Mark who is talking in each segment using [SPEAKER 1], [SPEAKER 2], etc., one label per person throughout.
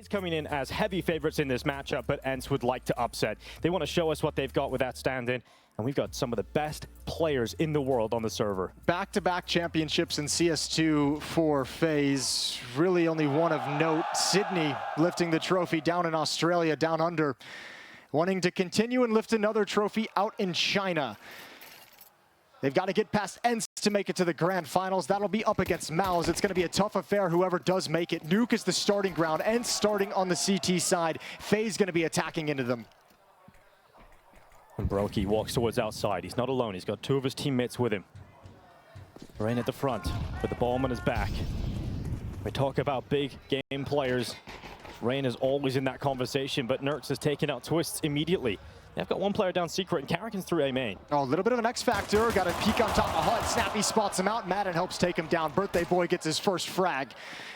[SPEAKER 1] FaZe coming in as heavy favorites in this matchup, but ENCE would like to upset. They want to show us what they've got with that stand-in, and we've got some of the best players in the world on the server.
[SPEAKER 2] Back-to-back championships in CS2 for FaZe. Really only one of note. Sydney lifting the trophy down in Australia, down under. Wanting to continue and lift another trophy out in China. They've got to get past ENCE to make it to the grand finals. That'll be up against Mouse. It's going to be a tough affair, whoever does make it. Nuke is the starting ground. ENCE starting on the CT side. FaZe going to be attacking into them.
[SPEAKER 1] And Brokey walks towards outside. He's not alone. He's got two of his teammates with him. Rain at the front with the ball on his back. We talk about big game players. Rain is always in that conversation, but Nurx has taken out Twists immediately. They've got one player down secret, and Carrigan's through A main.
[SPEAKER 2] Oh, a little bit of an X factor. Got a peek on top of HUD. Snappi spots him out. Madden helps take him down. Birthday Boy gets his first frag.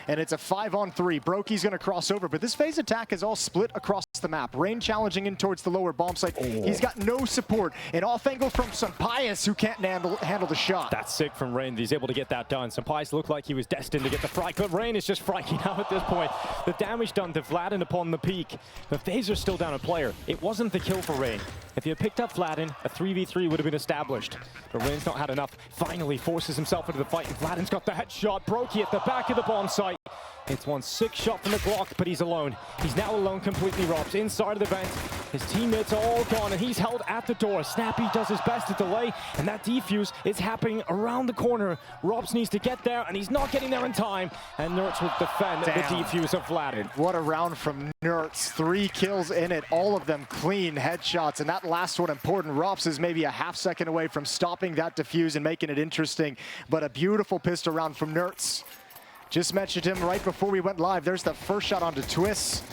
[SPEAKER 2] And it's a 5-on-3. Brokey's going to cross over, but this FaZe attack is all split across the map. Rain challenging in towards the lower bomb site. Oh. He's got no support. An off angle from SunPayus, who can't handle the shot.
[SPEAKER 1] That's sick from Rain. He's able to get that done. SunPayus looked like he was destined to get the frag, but Rain is just fragging out at this point. The damage done to Vladin upon the peak. The FaZe are still down a player. It wasn't the kill for Rain. If he had picked up Vladin, a 3v3 would have been established. But Rain's not had enough. Finally forces himself into the fight, and Vladin's got the headshot. Brokey at the back of the bomb site. It's one sick shot from the Glock, but he's alone. He's now alone completely, Robs. Inside of the vent, his teammates are all gone, and he's held at the door. Snappi does his best to delay, and that defuse is happening around the corner. Robs needs to get there, and he's not getting there in time. And Nurx will defend the defuse of Vladin.
[SPEAKER 2] What a round from Nurx. 3 kills in it, all of them clean headshots, and that last one important. Robs is maybe a half second away from stopping that defuse and making it interesting, but a beautiful pistol round from Nurx. Just mentioned him right before we went live. There's the first shot onto Twists.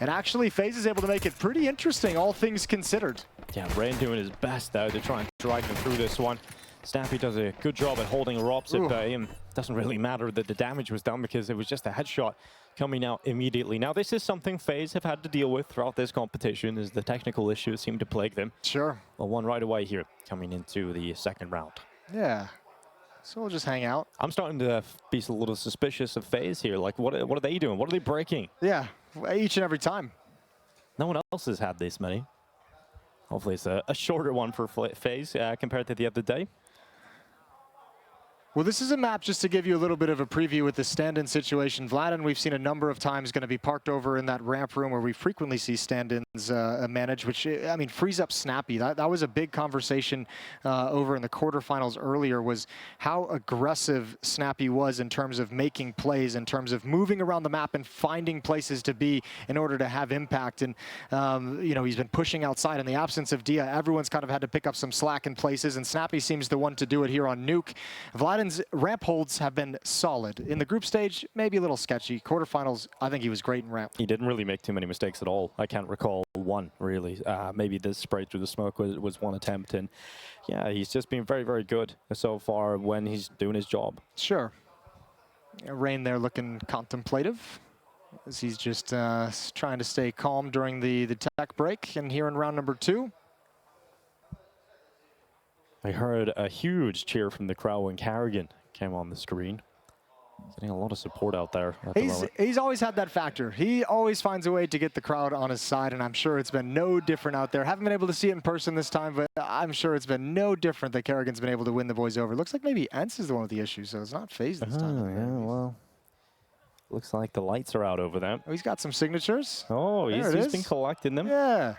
[SPEAKER 2] And actually, FaZe is able to make it pretty interesting, all things considered.
[SPEAKER 1] Yeah, Rain doing his best, though, to try and drive him through this one. Snappi does a good job at holding Robs at bay. And doesn't really matter that the damage was done because it was just a headshot coming out immediately. Now, this is something FaZe have had to deal with throughout this competition, as the technical issues seem to plague them.
[SPEAKER 2] Sure.
[SPEAKER 1] Well, one right away here, coming into the second round.
[SPEAKER 2] Yeah. So we'll just hang out.
[SPEAKER 1] I'm starting to be a little suspicious of FaZe here. Like, what are they doing? What are they breaking?
[SPEAKER 2] Yeah, each and every time.
[SPEAKER 1] No one else has had this many. Hopefully it's a shorter one for FaZe compared to the other day.
[SPEAKER 2] Well, this is a map just to give you a little bit of a preview with the stand-in situation. Vladin, we've seen a number of times, going to be parked over in that ramp room where we frequently see stand-ins managed, which, I mean, frees up Snappi. That was a big conversation over in the quarterfinals earlier, was how aggressive Snappi was in terms of making plays, in terms of moving around the map and finding places to be in order to have impact. And, you know, he's been pushing outside. In the absence of Dia, everyone's kind of had to pick up some slack in places, and Snappi seems the one to do it here on Nuke. Vladin's ramp holds have been solid. In the group stage, maybe a little sketchy. Quarterfinals, I think he was great in ramp.
[SPEAKER 1] He didn't really make too many mistakes at all. I can't recall one, really. Maybe the spray through the smoke was one attempt. And yeah, he's just been very, very good so far when he's doing his job.
[SPEAKER 2] Sure. Rain there looking contemplative, as he's just trying to stay calm during the tech break. And here in round number 2.
[SPEAKER 1] I heard a huge cheer from the crowd when Carrigan came on the screen. Getting a lot of support out there at the moment.
[SPEAKER 2] He's always had that factor. He always finds a way to get the crowd on his side, and I'm sure it's been no different out there. Haven't been able to see it in person this time, but I'm sure it's been no different that Carrigan's been able to win the boys over. Looks like maybe ENCE is the one with the issue, so it's not FaZe this time.
[SPEAKER 1] Yeah, well, looks like the lights are out over them.
[SPEAKER 2] Oh, he's got some signatures.
[SPEAKER 1] Oh, he's been collecting them.
[SPEAKER 2] Yeah.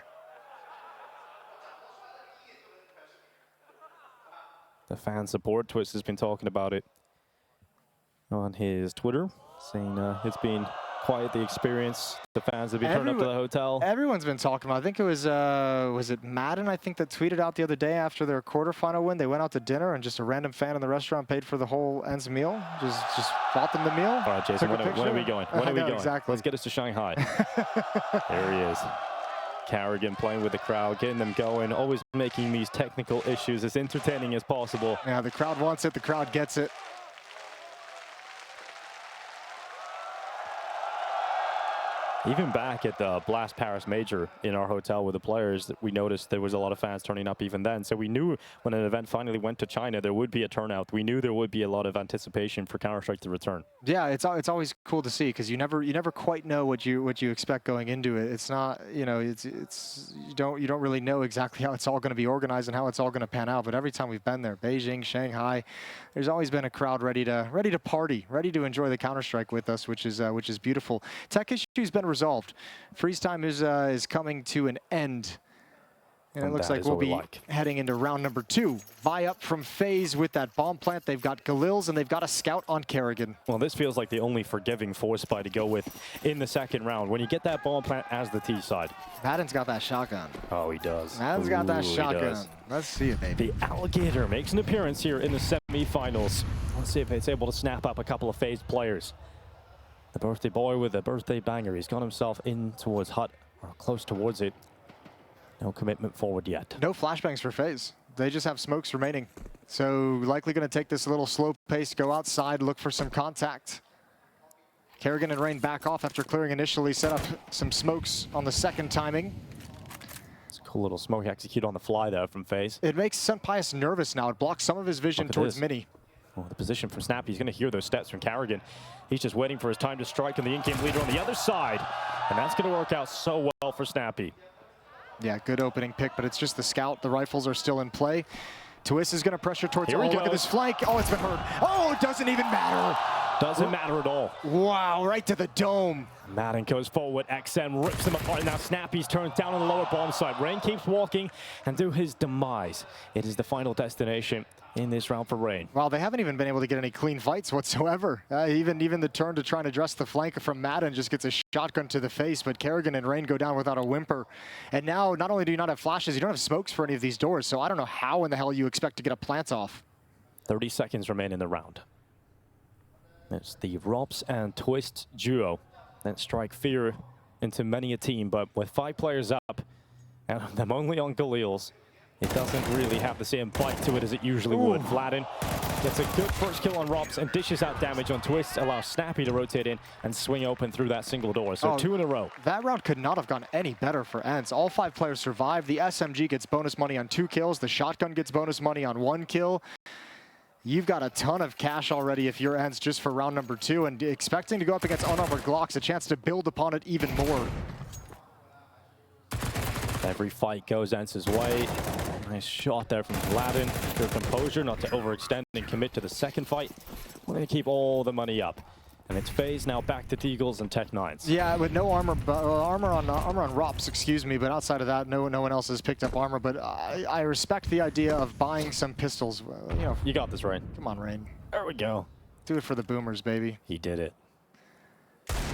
[SPEAKER 1] The fan support, Twist has been talking about it on his Twitter, saying it's been quite the experience. The fans have been turned up to the hotel.
[SPEAKER 2] Everyone's been talking about it. I think it was it Madden, I think, that tweeted out the other day after their quarterfinal win. They went out to dinner, and just a random fan in the restaurant paid for the whole ENCE meal. Just bought them the meal.
[SPEAKER 1] All right, Jason, when are we going? When are we going?
[SPEAKER 2] Exactly.
[SPEAKER 1] Let's get us to Shanghai. There he is. Carrigan playing with the crowd, getting them going, always making these technical issues as entertaining as possible.
[SPEAKER 2] Yeah, the crowd wants it, the crowd gets it.
[SPEAKER 1] Even back at the Blast Paris Major in our hotel with the players, we noticed there was a lot of fans turning up even then. So we knew when an event finally went to China, there would be a turnout. We knew there would be a lot of anticipation for Counter-Strike to return. Yeah,
[SPEAKER 2] it's always cool to see because you never quite know what you expect going into it. It's not, you know, you don't really know exactly how it's all going to be organized and how it's all going to pan out. But every time we've been there, Beijing, Shanghai, there's always been a crowd ready to party, ready to enjoy the Counter-Strike with us, which is beautiful. Tech issue's been resolved. Freeze time is coming to an end. And it looks like we'll be heading into round number 2. Vi up from FaZe with that bomb plant. They've got Galils and they've got a scout on Kerrigan.
[SPEAKER 1] Well, this feels like the only forgiving force buy to go with in the second round. When you get that bomb plant as the T side.
[SPEAKER 2] Madden's got that shotgun.
[SPEAKER 1] Oh, he does.
[SPEAKER 2] Madden's got that shotgun. Let's see it, baby.
[SPEAKER 1] The Alligator makes an appearance here in the semifinals. Let's see if it's able to snap up a couple of FaZe players. The birthday boy with a birthday banger. He's got himself in towards hut, or close towards it. No commitment forward yet.
[SPEAKER 2] No flashbangs for FaZe. They just have smokes remaining. So likely going to take this a little slow pace, go outside, look for some contact. Kerrigan and Rain back off after clearing initially, set up some smokes on the second timing.
[SPEAKER 1] It's a cool little smoke execute on the fly there from FaZe.
[SPEAKER 2] It makes SunPayus nervous now. It blocks some of his vision towards Mini.
[SPEAKER 1] Oh, the position for Snappi. He's going to hear those steps from Kerrigan. He's just waiting for his time to strike, and the in-game leader on the other side. And that's going to work out so well for Snappi.
[SPEAKER 2] Yeah, good opening pick, but it's just the scout. The rifles are still in play. Twist is going to pressure towards. Oh, look at this flank. Oh, it's been heard. Oh, it doesn't even matter.
[SPEAKER 1] Doesn't matter at all.
[SPEAKER 2] Wow, right to the dome.
[SPEAKER 1] Madden goes forward. XM rips them apart. Now Snappy's turned down on the lower bomb side. Rain keeps walking, and to his demise, it is the final destination in this round for Rain.
[SPEAKER 2] Wow, they haven't even been able to get any clean fights whatsoever. Even the turn to try and address the flank from Madden just gets a shotgun to the face, but Kerrigan and Rain go down without a whimper. And now, not only do you not have flashes, you don't have smokes for any of these doors, so I don't know how in the hell you expect to get a plant off.
[SPEAKER 1] 30 seconds remain in the round. It's the Robs and Twist duo that strike fear into many a team, but with 5 players up, and them only on Galils, it doesn't really have the same bite to it as it usually would. Vladin gets a good first kill on Robs and dishes out damage on Twist, allows Snappy to rotate in and swing open through that single door. So 2 in a row.
[SPEAKER 2] That round could not have gone any better for ENCE. All 5 players survive. The SMG gets bonus money on 2 kills. The shotgun gets bonus money on 1 kill. You've got a ton of cash already if you're ENCE just for round number 2, and expecting to go up against unarmored Glocks, a chance to build upon it even more.
[SPEAKER 1] Every fight goes ENCE's way. Nice shot there from Vladin. Good composure not to overextend and commit to the second fight. We're going to keep all the money up. And it's FaZe now back to Deagles and Tech9s.
[SPEAKER 2] Yeah, with no armor on Rops, excuse me, but outside of that, no one else has picked up armor. But I respect the idea of buying some pistols. You know,
[SPEAKER 1] you got this, Rain.
[SPEAKER 2] Come on, Rain.
[SPEAKER 1] There we go.
[SPEAKER 2] Do it for the boomers, baby.
[SPEAKER 1] He did it.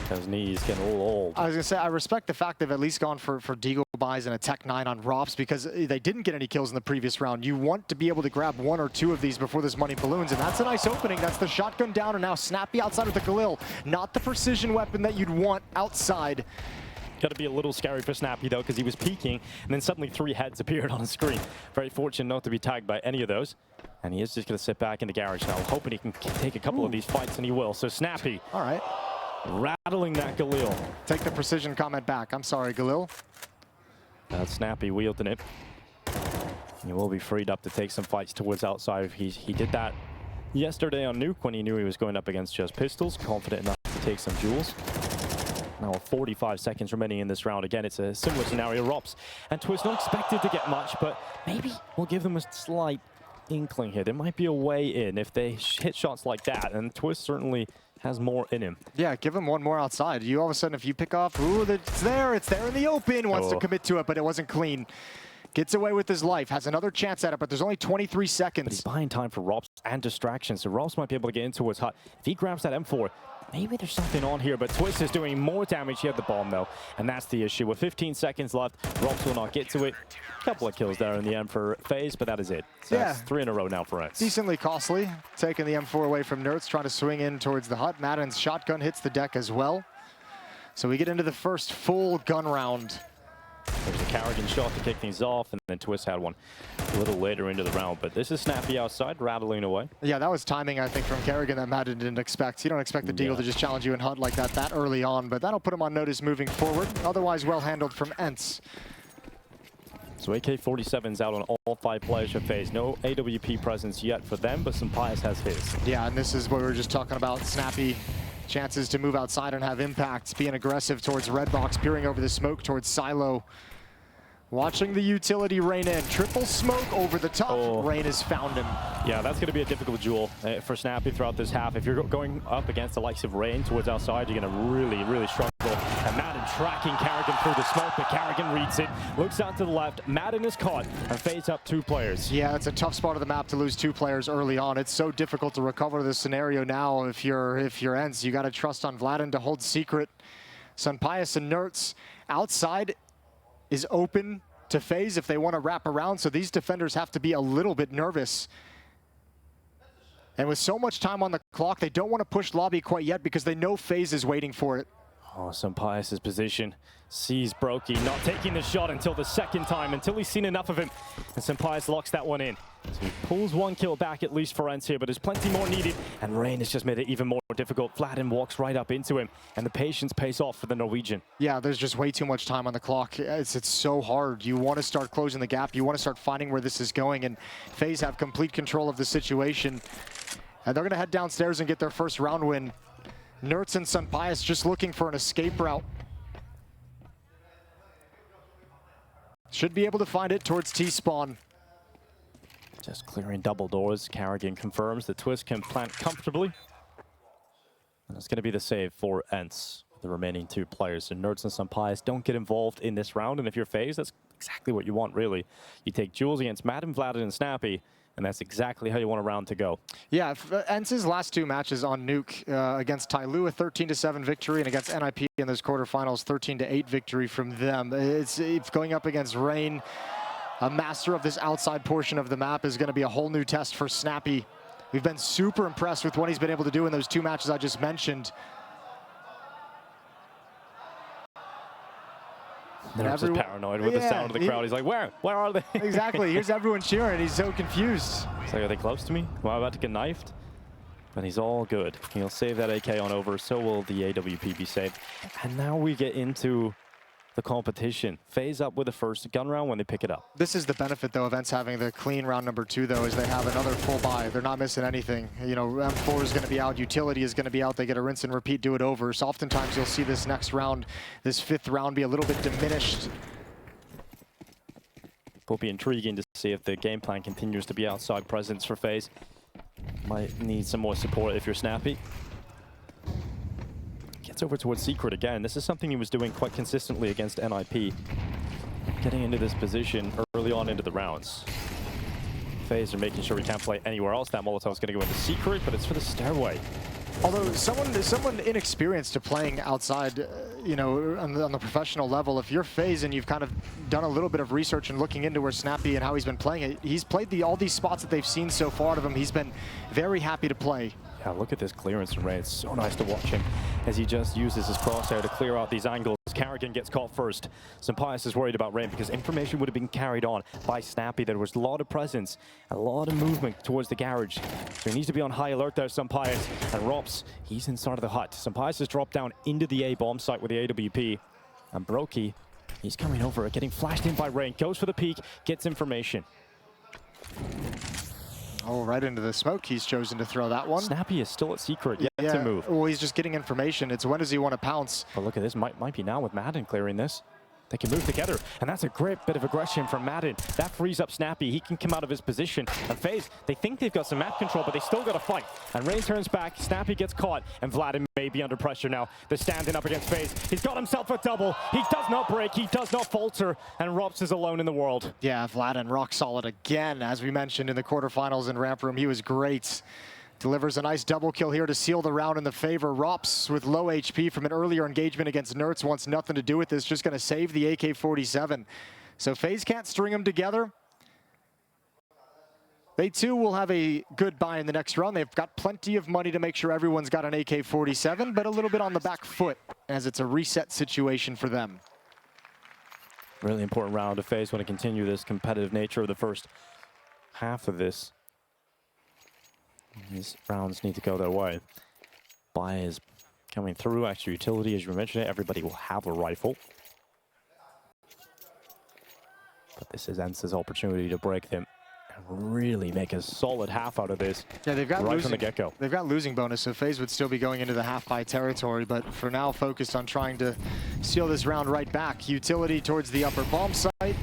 [SPEAKER 1] Those knees getting a little old.
[SPEAKER 2] I was going to say, I respect the fact they've at least gone for Deagle buys and a Tech9 on Rops because they didn't get any kills in the previous round. You want to be able to grab 1 or 2 of these before this money balloons, and that's a nice opening. That's the shotgun down, and now Snappy outside with the Galil. Not the precision weapon that you'd want outside.
[SPEAKER 1] Got to be a little scary for Snappy, though, because he was peeking, and then suddenly 3 heads appeared on the screen. Very fortunate not to be tagged by any of those. And he is just going to sit back in the garage now, hoping he can take a couple of these fights, and he will. So Snappy.
[SPEAKER 2] All right.
[SPEAKER 1] Rattling that Galil.
[SPEAKER 2] Take the precision comment back. I'm sorry, Galil.
[SPEAKER 1] That's Snappy wielding it. He will be freed up to take some fights towards outside. He did that yesterday on Nuke when he knew he was going up against just pistols. Confident enough to take some duels. Now 45 seconds remaining in this round. Again, it's a similar scenario. Rops and Twist not expected to get much, but maybe we'll give them a slight inkling here. There might be a way in if they hit shots like that, and Twist certainly has more in him.
[SPEAKER 2] Yeah, give him 1 more outside. You all of a sudden, if you pick off, ooh, it's there in the open, wants to commit to it, but it wasn't clean. Gets away with his life, has another chance at it, but there's only 23 seconds.
[SPEAKER 1] But he's buying time for Robs and distraction, so Robs might be able to get into his hut. If he grabs that M4, maybe there's something on here, but Twist is doing more damage. He had the bomb, though, and that's the issue. With 15 seconds left, Robs will not get to it. A couple of kills there in the end for FaZe, but that is it. So that's 3 in a row now for ENCE.
[SPEAKER 2] Decently costly, taking the M4 away from Nerds, trying to swing in towards the hut. Madden's shotgun hits the deck as well. So we get into the first full gun round.
[SPEAKER 1] There's the Carrigan shot to kick things off, and then Twist had one a little later into the round. But this is Snappi outside, rattling away.
[SPEAKER 2] Yeah, that was timing, I think, from Carrigan that Madden didn't expect. You don't expect the Deagle to just challenge you in HUD like that early on, but that'll put him on notice moving forward. Otherwise, well handled from ENCE.
[SPEAKER 1] So AK-47's out on all 5 players of FaZe. No AWP presence yet for them, but SunPayus has his.
[SPEAKER 2] Yeah, and this is what we were just talking about. Snappi, chances to move outside and have impact, being aggressive towards red box, peering over the smoke towards silo. Watching the utility rain in. Triple smoke over the top.
[SPEAKER 1] Oh.
[SPEAKER 2] Rain has found him.
[SPEAKER 1] Yeah, that's going to be a difficult duel for Snappi throughout this half. If you're going up against the likes of Rain towards outside, you're going to really struggle. And Madden tracking Carrigan through the smoke, but Carrigan reads it. Looks out to the left. Madden is caught and FaZe up 2 players.
[SPEAKER 2] Yeah, it's a tough spot of the map to lose 2 players early on. It's so difficult to recover this scenario now. If you're ENCE, you got to trust on Vladden to hold secret. SunPayus and Nertz outside is open to FaZe if they want to wrap around, so these defenders have to be a little bit nervous. And with so much time on the clock, they don't want to push lobby quite yet because they know FaZe is waiting for it.
[SPEAKER 1] Oh, SunPayus' position sees Brokey not taking the shot until the second time, until he's seen enough of him. And SunPayus locks that one in. So he pulls 1 kill back at least for ENCE here, but there's plenty more needed. And Rain has just made it even more difficult. Vladden walks right up into him, and the patience pays off for the Norwegian.
[SPEAKER 2] Yeah, there's just way too much time on the clock. It's so hard. You want to start closing the gap. You want to start finding where this is going, and FaZe have complete control of the situation. And they're going to head downstairs and get their first round win. Nertz and SunPayus just looking for an escape route. Should be able to find it towards T-spawn.
[SPEAKER 1] Just clearing double doors. Carrigan confirms the Twist can plant comfortably. And it's going to be the save for ENCE, the remaining 2 players. So Nertz and SunPayus don't get involved in this round. And if you're FaZe, that's exactly what you want, really. You take duels against Madden, Vladden, and Snappi, and that's exactly how you want a round to go. Yeah,
[SPEAKER 2] ENCE's last 2 matches on Nuke against Tyloo, a 13-7 victory, and against NIP in those quarterfinals, 13-8 victory from them. It's going up against Rain. A master of this outside portion of the map is going to be a whole new test for Snappi. We've been super impressed with what he's been able to do in those 2 matches I just mentioned.
[SPEAKER 1] Nertz is paranoid with the sound of the crowd. He's like, where are they?
[SPEAKER 2] Exactly. Here's everyone cheering. He's so confused.
[SPEAKER 1] He's like, are they close to me? Am I about to get knifed? But he's all good. He'll save that AK on over. So will the AWP be saved. And now we get into the competition. FaZe up with the first gun round when they pick it up.
[SPEAKER 2] This is the benefit, though, of ENCE having the clean round number 2, though, is they have another full buy. They're not missing anything. You know, M4 is going to be out, utility is going to be out. They get a rinse and repeat, do it over. So oftentimes you'll see this next round, this 5th round, be a little bit diminished.
[SPEAKER 1] Will be intriguing to see if the game plan continues to be outside presence for FaZe. Might need some more support if you're Snappi. Gets over towards Secret again. This is something he was doing quite consistently against NIP. Getting into this position early on into the rounds. FaZe are making sure we can't play anywhere else. That Molotov's going to go into Secret, but it's for the stairway.
[SPEAKER 2] Although someone inexperienced to playing outside, you know, on the professional level, if you're FaZe and you've kind of done a little bit of research and looking into where Snappi and how he's been playing it, he's played all these spots that they've seen so far out of him. He's been very happy to play.
[SPEAKER 1] Yeah, look at this clearance from Rain. It's so nice to watch him as he just uses his crosshair to clear out these angles. Carrigan gets caught first. SunPayus is worried about Rain because information would have been carried on by Snappi. There was a lot of presence, a lot of movement towards the garage. So he needs to be on high alert there, SunPayus. And Rops, he's inside of the hut. SunPayus has dropped down into the A bomb site with the AWP. And Brokey, he's coming over, getting flashed in by Rain. Goes for the peek, gets information.
[SPEAKER 2] Oh, right into the smoke. He's chosen to throw that one.
[SPEAKER 1] Snappi is still at Secret, yet to move.
[SPEAKER 2] Well, he's just getting information. It's when does he want to pounce?
[SPEAKER 1] But look at this, might be now with Madden clearing this. They can move together, and that's a great bit of aggression from Madden. That frees up Snappi. He can come out of his position. And FaZe, they think they've got some map control, but they still got to fight. And Rain turns back, Snappi gets caught, and Vladden may be under pressure now. They're standing up against FaZe. He's got himself a double. He does not break, he does not falter, and Rops is alone in the world.
[SPEAKER 2] Yeah, Vladden rock solid again. As we mentioned in the quarterfinals in Ramp Room, he was great. Delivers a nice double kill here to seal the round in the favor. Rops with low HP from an earlier engagement against Nertz wants nothing to do with this, just going to save the AK-47. So FaZe can't string them together. They too will have a good buy in the next round. They've got plenty of money to make sure everyone's got an AK-47, but a little bit on the back foot as it's a reset situation for them.
[SPEAKER 1] Really important round to FaZe. Want to continue this competitive nature of the first half of this. These rounds need to go their way. Buy is coming through. Extra utility, as you mentioned it. Everybody will have a rifle. But this is ENCE's opportunity to break them and really make a solid half out of this.
[SPEAKER 2] Yeah, they've got
[SPEAKER 1] right from the get-go.
[SPEAKER 2] They've got losing bonus, so FaZe would still be going into the half-buy territory, but for now focused on trying to steal this round right back. Utility towards the upper bomb site,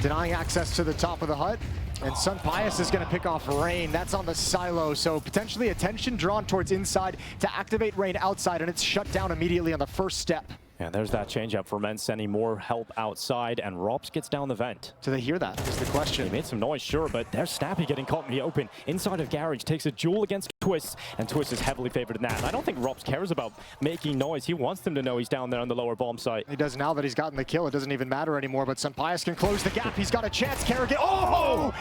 [SPEAKER 2] denying access to the top of the hut. And SunPayus is going to pick off Rain. That's on the silo, so potentially attention drawn towards inside to activate Rain outside, and it's shut down immediately on the first step.
[SPEAKER 1] Yeah, there's that change up for ENCE, sending more help outside, and ropz gets down the vent.
[SPEAKER 2] Do they hear that, is the question.
[SPEAKER 1] They made some noise, sure, but there's Snappi getting caught in the open. Inside of Garage, takes a duel against Twist, and Twist is heavily favored in that. And I don't think ropz cares about making noise. He wants them to know he's down there on the lower bomb site.
[SPEAKER 2] He does now that he's gotten the kill. It doesn't even matter anymore, but SunPayus can close the gap. He's got a chance. Kerrigan, oh!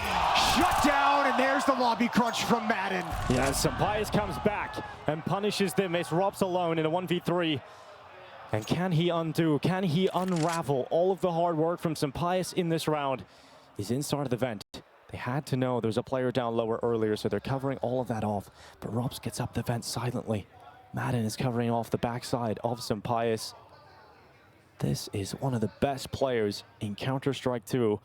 [SPEAKER 2] Shut down, and there's the lobby crunch from Madden.
[SPEAKER 1] Yeah, SunPayus comes back and punishes them. It's ropz alone in a 1v3. And can he undo, can he unravel all of the hard work from SunPayus in this round? He's inside of the vent. They had to know there's a player down lower earlier, so they're covering all of that off. But ropz gets up the vent silently. Madden is covering off the backside of SunPayus. This is one of the best players in Counter-Strike 2.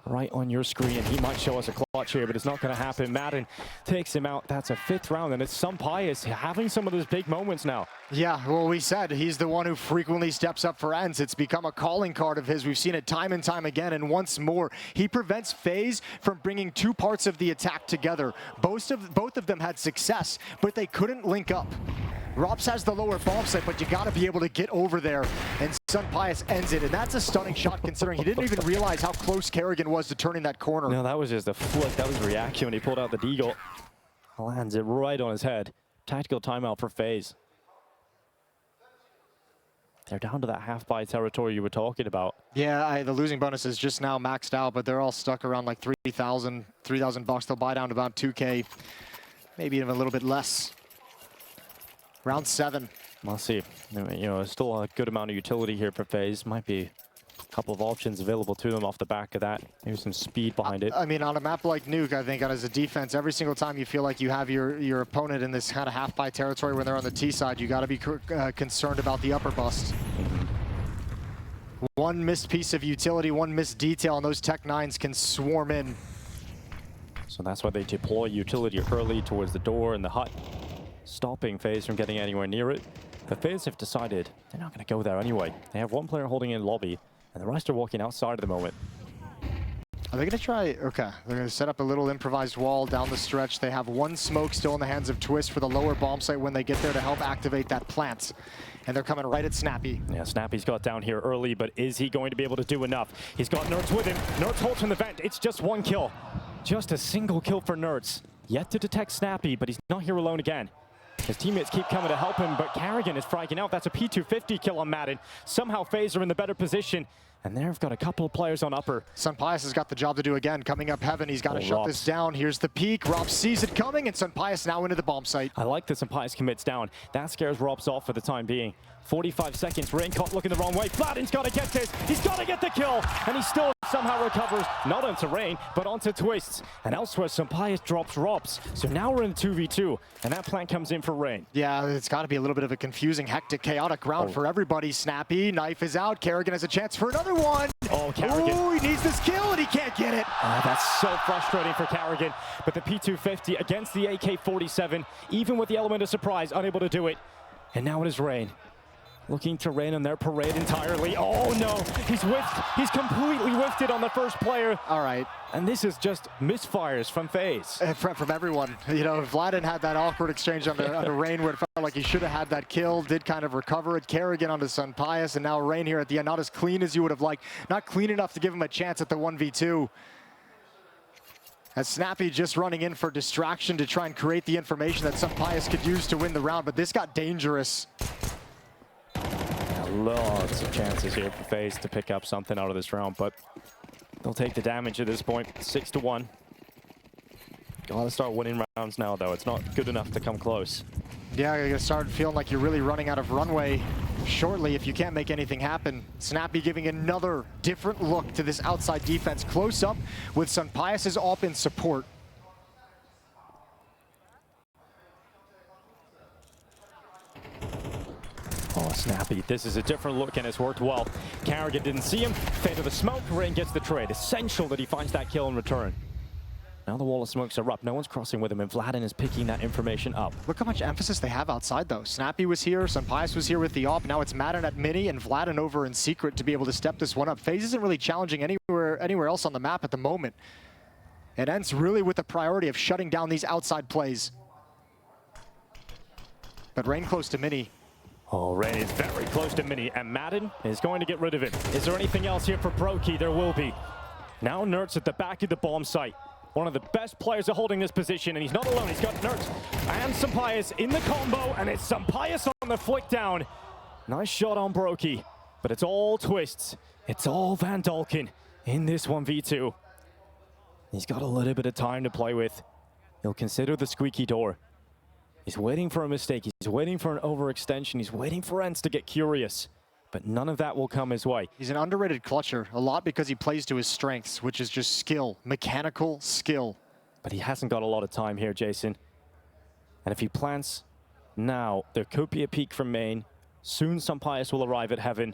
[SPEAKER 1] Right on your screen. He might show us a clutch here, but it's not going to happen. Madden takes him out. That's a 5th round, and it's SunPayus having some of those big moments now.
[SPEAKER 2] Yeah, well, we said he's the one who frequently steps up for ENCE. It's become a calling card of his. We've seen it time and time again, and once more, he prevents FaZe from bringing two parts of the attack together. Both of them had success, but they couldn't link up. ropz has the lower bomb site, but you got to be able to get over there, and SunPayus ends it, and that's a stunning shot considering he didn't even realize how close Kerrigan was to turning that corner.
[SPEAKER 1] No, that was just a flick. That was reaction when he pulled out the deagle. Lands it right on his head. Tactical timeout for FaZe. They're down to that half-buy territory you were talking about.
[SPEAKER 2] Yeah, the losing bonus is just now maxed out, but they're all stuck around like 3,000 bucks. They'll buy down to about 2K, maybe even a little bit less. Round 7.
[SPEAKER 1] We'll see. You know, still a good amount of utility here for FaZe. Might be a couple of options available to them off the back of that. Maybe some speed behind it.
[SPEAKER 2] I mean, on a map like Nuke, I think as a defense, every single time you feel like you have your opponent in this kind of half-buy territory when they're on the T side, you got to be concerned about the upper bust. One missed piece of utility, one missed detail, and those Tech 9s can swarm in.
[SPEAKER 1] So that's why they deploy utility early towards the door and the hut, stopping FaZe from getting anywhere near it. The FaZe have decided they're not going to go there anyway. They have one player holding in lobby, and the rest are walking outside at the moment.
[SPEAKER 2] Are they going to try? Okay, they're going to set up a little improvised wall down the stretch. They have one smoke still in the hands of Twist for the lower bomb site when they get there to help activate that plant. And they're coming right at Snappi.
[SPEAKER 1] Yeah, Snappy's got down here early, but is he going to be able to do enough? He's got Nerds with him. Nerds holds from the vent. It's just one kill. Just a single kill for Nerds. Yet to detect Snappi, but he's not here alone again. His teammates keep coming to help him, but Kerrigan is fragging out. That's a P250 kill on Madden. Somehow FaZe are in the better position, and they've got a couple of players on upper.
[SPEAKER 2] SunPayus has got the job to do again. Coming up heaven, he's got to shut this down. Here's the peak. ropz sees it coming, and SunPayus now into the bomb site.
[SPEAKER 1] I like that SunPayus commits down. That scares ropz off for the time being. 45 seconds, Rain caught looking the wrong way. Flatten's got to get this. He's got to get the kill, and he still somehow recovers, not onto Rain, but onto Twists. And elsewhere, SunPayus drops ropz. So now we're in 2v2, and that plant comes in for Rain.
[SPEAKER 2] Yeah, it's got to be a little bit of a confusing, hectic, chaotic round for everybody. Snappi, knife is out. Kerrigan has a chance for another one.
[SPEAKER 1] Oh, Kerrigan.
[SPEAKER 2] Oh, he needs this kill, and he can't get it.
[SPEAKER 1] Oh, that's so frustrating for Kerrigan. But the P250 against the AK-47, even with the element of surprise, unable to do it. And now it is Rain. Looking to rain on their parade entirely. Oh no, he's whiffed. He's completely whiffed it on the first player.
[SPEAKER 2] All right.
[SPEAKER 1] And this is just misfires from FaZe.
[SPEAKER 2] From everyone. You know, Vladin had that awkward exchange under Rain where it felt like he should have had that kill, did kind of recover it. Kerrigan onto SunPayus, and now Rain here at the end. Not as clean as you would have liked. Not clean enough to give him a chance at the 1v2. As Snappi just running in for distraction to try and create the information that SunPayus could use to win the round, but this got dangerous.
[SPEAKER 1] Lots of chances here for FaZe to pick up something out of this round, but they'll take the damage at this point. 6-1. Gotta start winning rounds now, though. It's not good enough to come close.
[SPEAKER 2] Yeah, you're gonna start feeling like you're really running out of runway shortly if you can't make anything happen. Snappi giving another different look to this outside defense. Close up with SunPayus' AWP in support.
[SPEAKER 1] Oh, Snappi, this is a different look and it's worked well. Carrigan didn't see him, fade to the smoke, Rain gets the trade. Essential that he finds that kill in return. Now the wall of smokes are up, no one's crossing with him, and Vladin is picking that information up.
[SPEAKER 2] Look how much emphasis they have outside though. Snappi was here, SunPayus was here with the AWP, now it's Madden at mini and Vladin over in secret to be able to step this one up. FaZe isn't really challenging anywhere else on the map at the moment. And ENCE really with the priority of shutting down these outside plays. But Rain close to mini.
[SPEAKER 1] Oh, Rain is very close to mini, and Madden is going to get rid of him. Is there anything else here for Brokey? There will be. Now Nertz at the back of the bomb site. One of the best players are holding this position, and he's not alone. He's got Nertz and SunPayus in the combo, and it's SunPayus on the flick down. Nice shot on Brokey, but it's all twists. It's all Van Dalken in this 1v2. He's got a little bit of time to play with. He'll consider the squeaky door. He's waiting for a mistake. He's waiting for an overextension. He's waiting for ENCE to get curious. But none of that will come his way.
[SPEAKER 2] He's an underrated clutcher, a lot because he plays to his strengths, which is just skill, mechanical skill.
[SPEAKER 1] But he hasn't got a lot of time here, Jason. And if he plants now, there could be a peak from main. Soon SunPayus will arrive at heaven.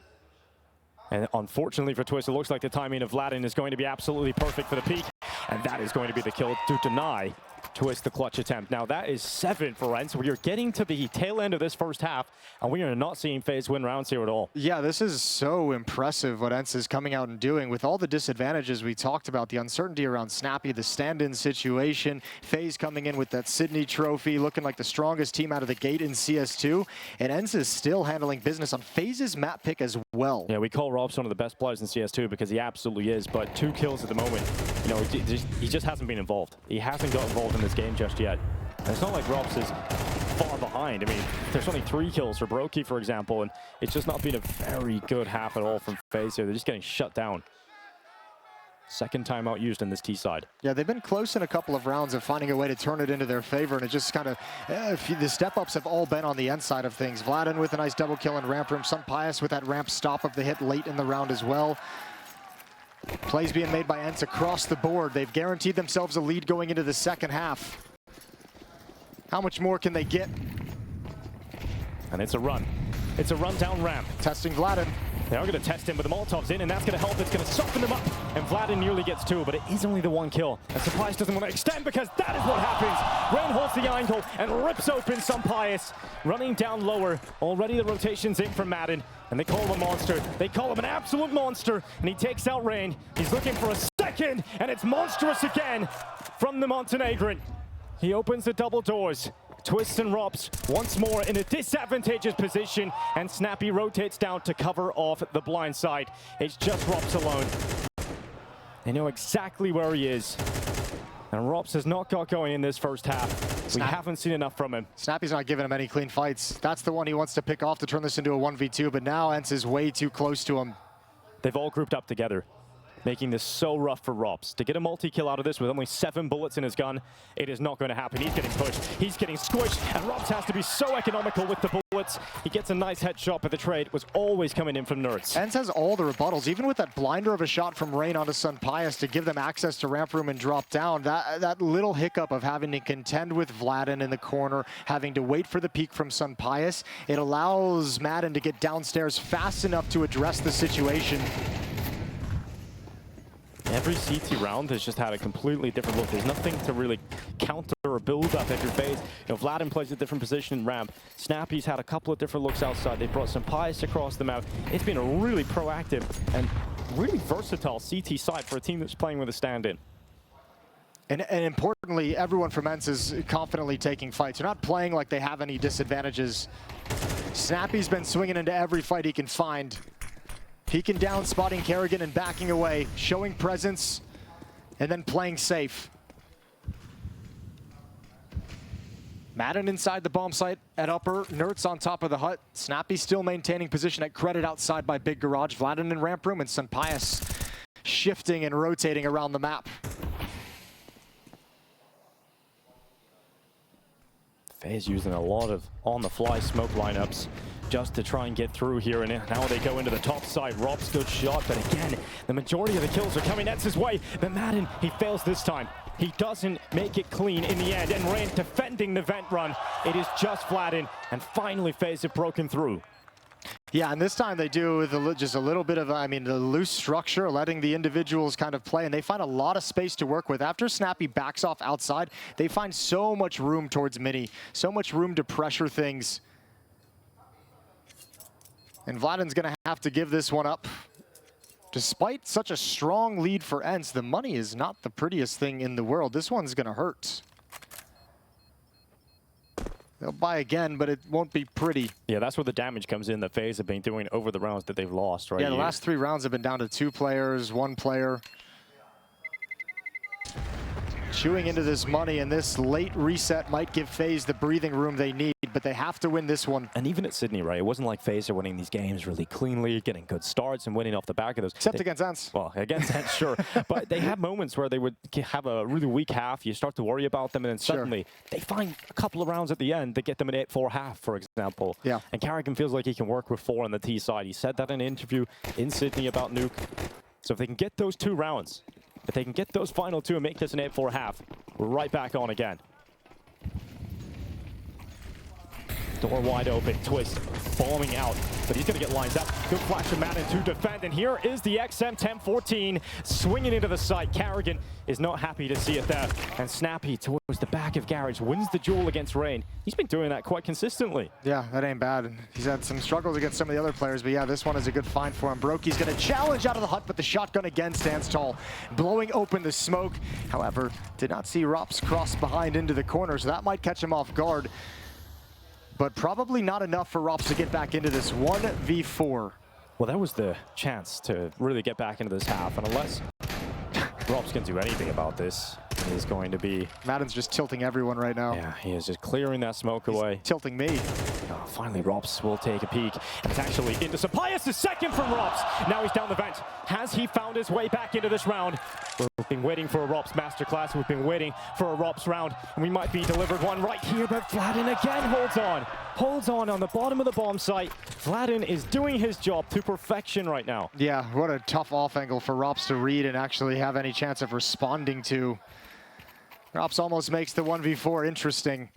[SPEAKER 1] And unfortunately for Twist, it looks like the timing of Vladin is going to be absolutely perfect for the peak. And that is going to be the kill to deny Twist the clutch attempt. Now that is 7 for ENCE. We are getting to the tail end of this first half, and we are not seeing FaZe win rounds here at all.
[SPEAKER 2] Yeah, this is so impressive what ENCE is coming out and doing with all the disadvantages we talked about, the uncertainty around Snappi, the stand-in situation, FaZe coming in with that Sydney trophy, looking like the strongest team out of the gate in CS2, and ENCE is still handling business on FaZe's map pick as well.
[SPEAKER 1] Yeah, we call Robs one of the best players in CS2 because he absolutely is, but 2 kills at the moment. You know, he just hasn't been involved. He hasn't got involved in this game just yet. And it's not like Robs is far behind. I mean, there's only 3 kills for Brokey, for example, and it's just not been a very good half at all from FaZe here. They're just getting shut down. Second timeout used in this T side. Yeah,
[SPEAKER 2] they've been close in a couple of rounds of finding a way to turn it into their favor, and it just kind of, the step-ups have all been on the end side of things. Vladin with a nice double kill in ramp room. SunPayus with that ramp stop of the hit late in the round as well. Plays being made by ENCE across the board. They've guaranteed themselves a lead going into the second half. How much more can they get?
[SPEAKER 1] And it's a run. It's a run down ramp.
[SPEAKER 2] Testing Vladin.
[SPEAKER 1] They are going to test him, but the Molotov's in, and that's going to help. It's going to soften them up. And Vladin nearly gets 2, but it is only the 1 kill. And SunPayus doesn't want to extend because that is what happens. Rain holds the angle and rips open SunPayus. Running down lower. Already the rotation's in from Madden. And they call him a monster. They call him an absolute monster. And he takes out Rain. He's looking for a second, and it's monstrous again from the Montenegrin. He opens the double doors. Twist and Robs once more in a disadvantageous position, and Snappi rotates down to cover off the blind side. It's just Robs alone. They know exactly where he is. And Robs has not got going in this first half. We haven't seen enough from him.
[SPEAKER 2] Snappi's not giving him any clean fights. That's the one he wants to pick off to turn this into a 1v2, but now ENCE is way too close to him.
[SPEAKER 1] They've all grouped up together, making this so rough for Robs. To get a multi-kill out of this with only 7 bullets in his gun, it is not going to happen. He's getting pushed, he's getting squished, and Robs has to be so economical with the bullets. He gets a nice headshot, but the trade was always coming in from Nertz.
[SPEAKER 2] ENCE has all the rebuttals, even with that blinder of a shot from Rain onto SunPayus to give them access to ramp room and drop down. That little hiccup of having to contend with Vladin in the corner, having to wait for the peek from SunPayus, it allows Madden to get downstairs fast enough to address the situation.
[SPEAKER 1] Every CT round has just had a completely different look. There's nothing to really counter or build up every phase. You know, Vladin plays a different position in ramp. Snappi's had a couple of different looks outside. They brought SunPayus across the map. It's been a really proactive and really versatile CT side for a team that's playing with a stand-in.
[SPEAKER 2] And importantly, everyone from ENCE is confidently taking fights. They're not playing like they have any disadvantages. Snappi's been swinging into every fight he can find. Peeking down, spotting Carrigan and backing away, showing presence, and then playing safe. Madden inside the bomb site at upper, Nertz on top of the hut. Snappi still maintaining position at credit outside by Big Garage. Vladin in ramp room, and SunPayus shifting and rotating around the map.
[SPEAKER 1] FaZe using a lot of on-the-fly smoke lineups. just to try and get through here, and now they go into the top side. Rob's good shot, but again, the majority of the kills are coming ENCE's way. But Madden, he fails this time. He doesn't make it clean in the end, and Rain defending the vent run. It is just Vladin, and finally FaZe have broken through.
[SPEAKER 2] Yeah, and this time they do with just a little bit of, I mean, the loose structure, letting the individuals kind of play, and they find a lot of space to work with. After Snappi backs off outside, they find so much room towards Mini, so much room to pressure things. And Vladin's going to have to give this one up. Despite such a strong lead for ENCE, the money is not the prettiest thing in the world. This one's going to hurt. They'll buy again, but it won't be pretty.
[SPEAKER 1] Yeah, that's where the damage comes in that FaZe have been doing over the rounds that they've lost, right?
[SPEAKER 2] Yeah, the last 3 rounds have been down to 2 players, 1 player. Chewing into this money, and this late reset might give FaZe the breathing room they need, but they have to win this one.
[SPEAKER 1] And even at Sydney, right, it wasn't like FaZe are winning these games really cleanly, getting good starts and winning off the back of those.
[SPEAKER 2] Except against ENCE.
[SPEAKER 1] Well, against ENCE, sure. But they have moments where they would have a really weak half. You start to worry about them, and then suddenly they find a couple of rounds at the end that get them an 8-4 half, for example.
[SPEAKER 2] Yeah.
[SPEAKER 1] And Carrigan feels like he can work with 4 on the T side. He said that in an interview in Sydney about Nuke. So if they can get those 2 rounds, if they can get those final 2 and make this an 8-4 half, we're right back on again. Door wide open, Twist bombing out, but he's going to get lined up. Good flash from Madden to defend, and here is the XM 1014 swinging into the site. Carrigan is not happy to see it there, and Snappi towards the back of Garage wins the duel against Rain. He's been doing that quite consistently.
[SPEAKER 2] Yeah, that ain't bad. He's had some struggles against some of the other players, but yeah, this one is a good find for him. Broky's going to challenge out of the hut, but the shotgun again stands tall, blowing open the smoke. However, did not see Rops cross behind into the corner, so that might catch him off guard. But probably not enough for Rops to get back into this 1v4.
[SPEAKER 1] Well, that was the chance to really get back into this half, and unless Rops can do anything about this, he's going to be...
[SPEAKER 2] Madden's just tilting everyone right now.
[SPEAKER 1] Yeah, he is just clearing that smoke away.
[SPEAKER 2] Tilting me.
[SPEAKER 1] Oh, finally, Rops will take a peek, and it's actually into SunPayus, the second from Rops. Now he's down the vent. Has he found his way back into this round? We've been waiting for a Rops masterclass. We've been waiting for a Rops round, and we might be delivered one right here, but Vladin again holds on the bottom of the bomb site. Vladin is doing his job to perfection right now.
[SPEAKER 2] Yeah, what a tough off angle for Rops to read and actually have any chance of responding to. Rops almost makes the 1v4 interesting.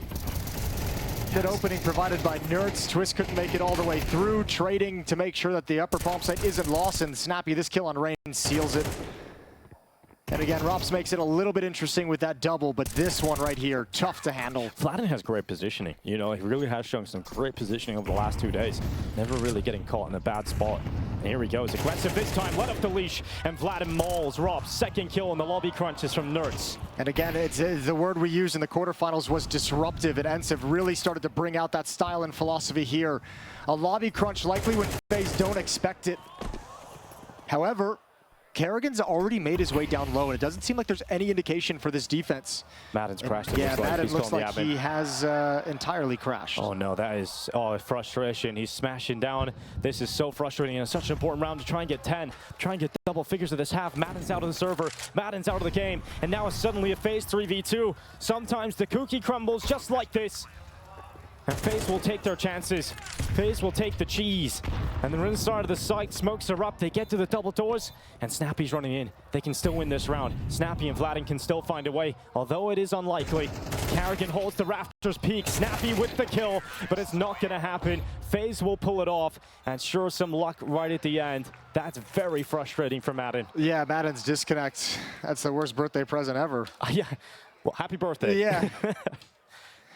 [SPEAKER 2] Good opening provided by Nerds. Twist couldn't make it all the way through, trading to make sure that the upper bomb site isn't lost, and Snappi, this kill on Rain, seals it. And again, Rops makes it a little bit interesting with that double, but this one right here, tough to handle.
[SPEAKER 1] Vladin has great positioning. You know, he really has shown some great positioning over the last 2 days. Never really getting caught in a bad spot. And here he goes, aggressive this time, let off the leash, and Vladin mauls Rops. Second kill in the lobby crunches from Nerds.
[SPEAKER 2] And again, it's the word we used in the quarterfinals was disruptive, and ENCE have really started to bring out that style and philosophy here. A lobby crunch likely when FaZe don't expect it. However, Carrigan's already made his way down low, and it doesn't seem like there's any indication for this defense.
[SPEAKER 1] Madden's crashed.
[SPEAKER 2] Yeah, Madden looks like he has entirely crashed.
[SPEAKER 1] Oh no, that is frustration. He's smashing down. This is so frustrating, and it's such an important round to try and get 10, try and get double figures of this half. Madden's out of the server, Madden's out of the game, and now it's suddenly a FaZe 3v2. Sometimes the cookie crumbles just like this. And FaZe will take their chances. FaZe will take the cheese. And they're inside of the site, smokes are up, they get to the double doors, and Snappi's running in. They can still win this round. Snappi and Vladin can still find a way, although it is unlikely. Carrigan holds the rafters peak, Snappi with the kill, but it's not gonna happen. FaZe will pull it off, and sure, some luck right at the end. That's very frustrating for Madden.
[SPEAKER 2] Yeah, Madden's disconnect. That's the worst birthday present ever.
[SPEAKER 1] Yeah, well, happy birthday.
[SPEAKER 2] Yeah.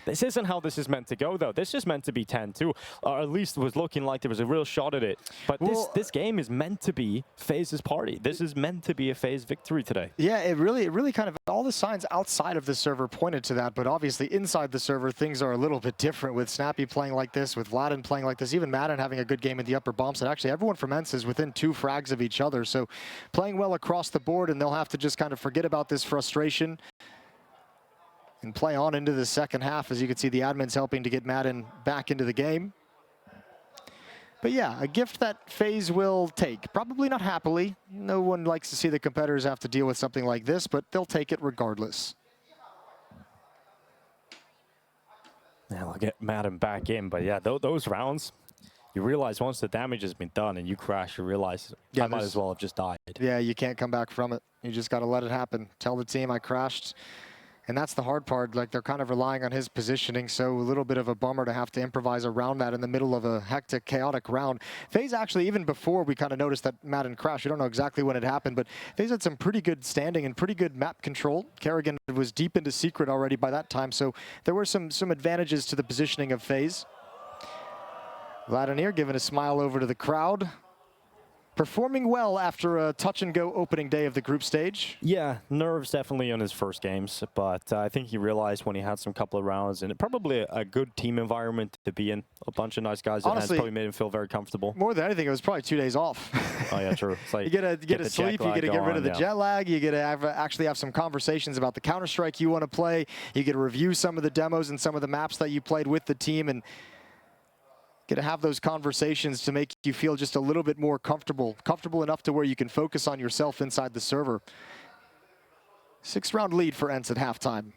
[SPEAKER 1] This isn't how this is meant to go, though. This is meant to be 10-2, or at least it was looking like there was a real shot at it. But well, this game is meant to be FaZe's party. This is meant to be a FaZe victory today.
[SPEAKER 2] Yeah, it really kind of, all the signs outside of the server pointed to that, but obviously inside the server, things are a little bit different with Snappi playing like this, with Vladin playing like this, even Madden having a good game in the upper bomb side. Actually, everyone from ENCE is within 2 frags of each other, so playing well across the board, and they'll have to just kind of forget about this frustration and play on into the second half. As you can see, the admin's helping to get Madden back into the game. But yeah, a gift that FaZe will take. Probably not happily. No one likes to see the competitors have to deal with something like this, but they'll take it regardless.
[SPEAKER 1] Yeah, I'll get Madden back in, but yeah, those rounds, you realize once the damage has been done and you crash, you realize I might as well have just died.
[SPEAKER 2] Yeah, you can't come back from it. You just got to let it happen. Tell the team I crashed. And that's the hard part. Like, they're kind of relying on his positioning, so a little bit of a bummer to have to improvise around that in the middle of a hectic, chaotic round. FaZe actually, even before we kind of noticed that Madden crashed, we don't know exactly when it happened, but FaZe had some pretty good standing and pretty good map control. Kerrigan was deep into Secret already by that time, so there were some advantages to the positioning of FaZe. Vladimir giving a smile over to the crowd. Performing well after a touch-and-go opening day of the group stage.
[SPEAKER 1] Yeah, nerves definitely on his first games, but I think he realized when he had some couple of rounds, and probably a good team environment to be in. A bunch of nice guys that has probably made him feel very comfortable.
[SPEAKER 2] More than anything, it was probably 2 days off.
[SPEAKER 1] Oh yeah, true. It's like
[SPEAKER 2] you get to sleep, you get to get rid of the jet lag, you get to actually have some conversations about the Counter-Strike you want to play, you get to review some of the demos and some of the maps that you played with the team, and get to have those conversations to make you feel just a little bit more comfortable enough to where you can focus on yourself inside the server. 6-round lead for ENCE at halftime.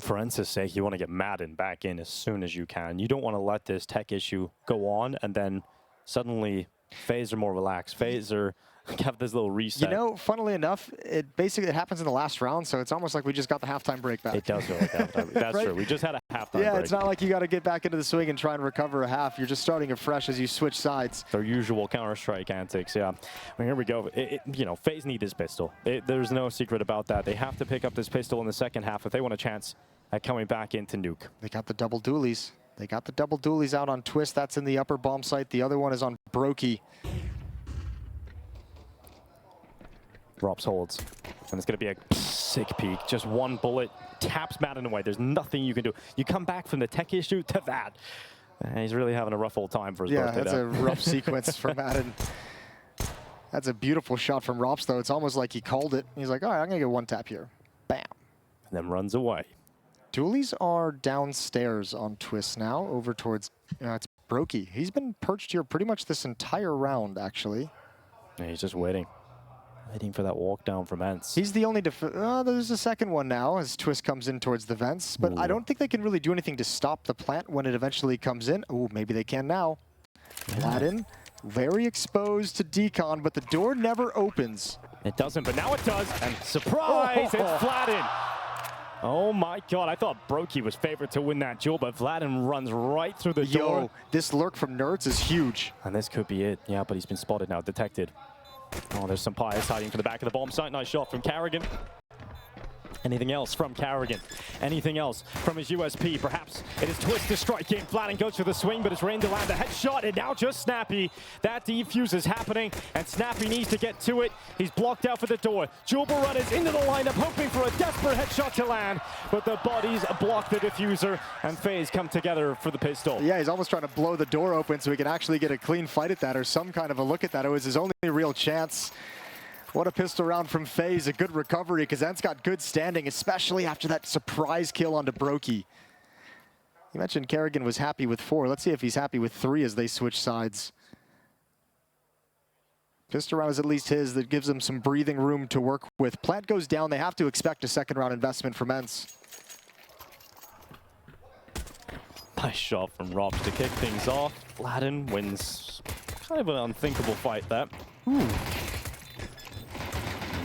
[SPEAKER 1] For ENCE's sake, you want to get Madden back in as soon as you can. You don't want to let this tech issue go on and then suddenly FaZe are more relaxed. FaZe are have this little reset.
[SPEAKER 2] You know, funnily enough, it happens in the last round, so it's almost like we just got the halftime break back.
[SPEAKER 1] It does feel like halftime. That's right? True. We just had a halftime break.
[SPEAKER 2] Yeah, it's not like you got to get back into the swing and try and recover a half. You're just starting afresh as you switch sides.
[SPEAKER 1] Their usual Counter-Strike antics, yeah. Well, here we go. You know, FaZe need this pistol. There's no secret about that. They have to pick up this pistol in the second half if they want a chance at coming back into Nuke.
[SPEAKER 2] They got the double dualies. They got the double dualies out on Twist. That's in the upper bomb site. The other one is on Brokey.
[SPEAKER 1] Rops holds. And it's going to be a sick peek. Just one bullet taps Madden away. There's nothing you can do. You come back from the tech issue to that. And he's really having a rough old time for his birthday.
[SPEAKER 2] Yeah, that's a rough sequence for Madden. That's a beautiful shot from Rops, though. It's almost like he called it. He's like, all right, I'm going to get one tap here. Bam.
[SPEAKER 1] And then runs away.
[SPEAKER 2] Dualies are downstairs on Twist now, over towards it's Brokey. He's been perched here pretty much this entire round, actually.
[SPEAKER 1] Yeah, he's just waiting. Waiting for that walk down from ENCE.
[SPEAKER 2] He's the only there's a second one now as Twist comes in towards the vents, but I don't think they can really do anything to stop the plant when it eventually comes in. Oh, maybe they can now. Aladdin, very exposed to Decon, but the door never opens.
[SPEAKER 1] It doesn't, but now it does, and surprise, it's Vladin. Oh my god, I thought Brokey was favored to win that duel, but Vladin runs right through the door.
[SPEAKER 2] Yo, this lurk from Nerds is huge.
[SPEAKER 1] And this could be it. Yeah, but he's been spotted now, detected. Oh, there's SunPayus hiding from the back of the bomb site. Nice shot from Kerrigan. Anything else from Kerrigan? Anything else from his USP? Perhaps it is Twist to strike in. Vladin goes for the swing, but it's Rain to land a headshot, and now just Snappi. That defuse is happening, and Snappi needs to get to it. He's blocked out for the door. Julberud is into the lineup, hoping for a desperate headshot to land, but the bodies block the diffuser, and FaZe come together for the pistol.
[SPEAKER 2] Yeah, he's almost trying to blow the door open so he can actually get a clean fight at that, or some kind of a look at that. It was his only real chance. What a pistol round from FaZe, a good recovery, because ENCE got good standing, especially after that surprise kill onto Brokey. You mentioned Kerrigan was happy with 4. Let's see if he's happy with 3 as they switch sides. Pistol round is at least his. That gives them some breathing room to work with. Plant goes down. They have to expect a second round investment from ENCE.
[SPEAKER 1] Nice shot from Robs to kick things off. Vladin wins kind of an unthinkable fight there.
[SPEAKER 2] Ooh.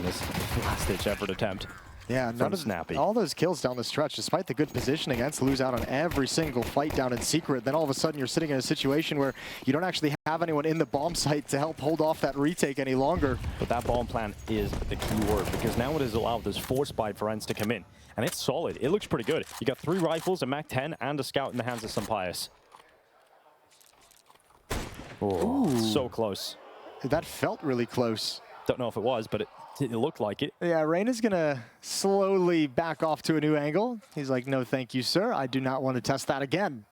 [SPEAKER 1] This last-ditch effort attempt.
[SPEAKER 2] Yeah, none of
[SPEAKER 1] Snappi.
[SPEAKER 2] All those kills down the stretch, despite the good positioning, ENCE lose out on every single fight down in Secret. Then all of a sudden you're sitting in a situation where you don't actually have anyone in the bomb site to help hold off that retake any longer.
[SPEAKER 1] But that bomb plan is the key word, because now it has allowed this force buy for ENCE to come in. And it's solid. It looks pretty good. You got 3 rifles, a MAC-10, and a scout in the hands of SunPayus. Oh, so close.
[SPEAKER 2] That felt really close.
[SPEAKER 1] Don't know if it was, but it looked like it.
[SPEAKER 2] Yeah, Rain is going to slowly back off to a new angle. He's like, no, thank you, sir. I do not want to test that again.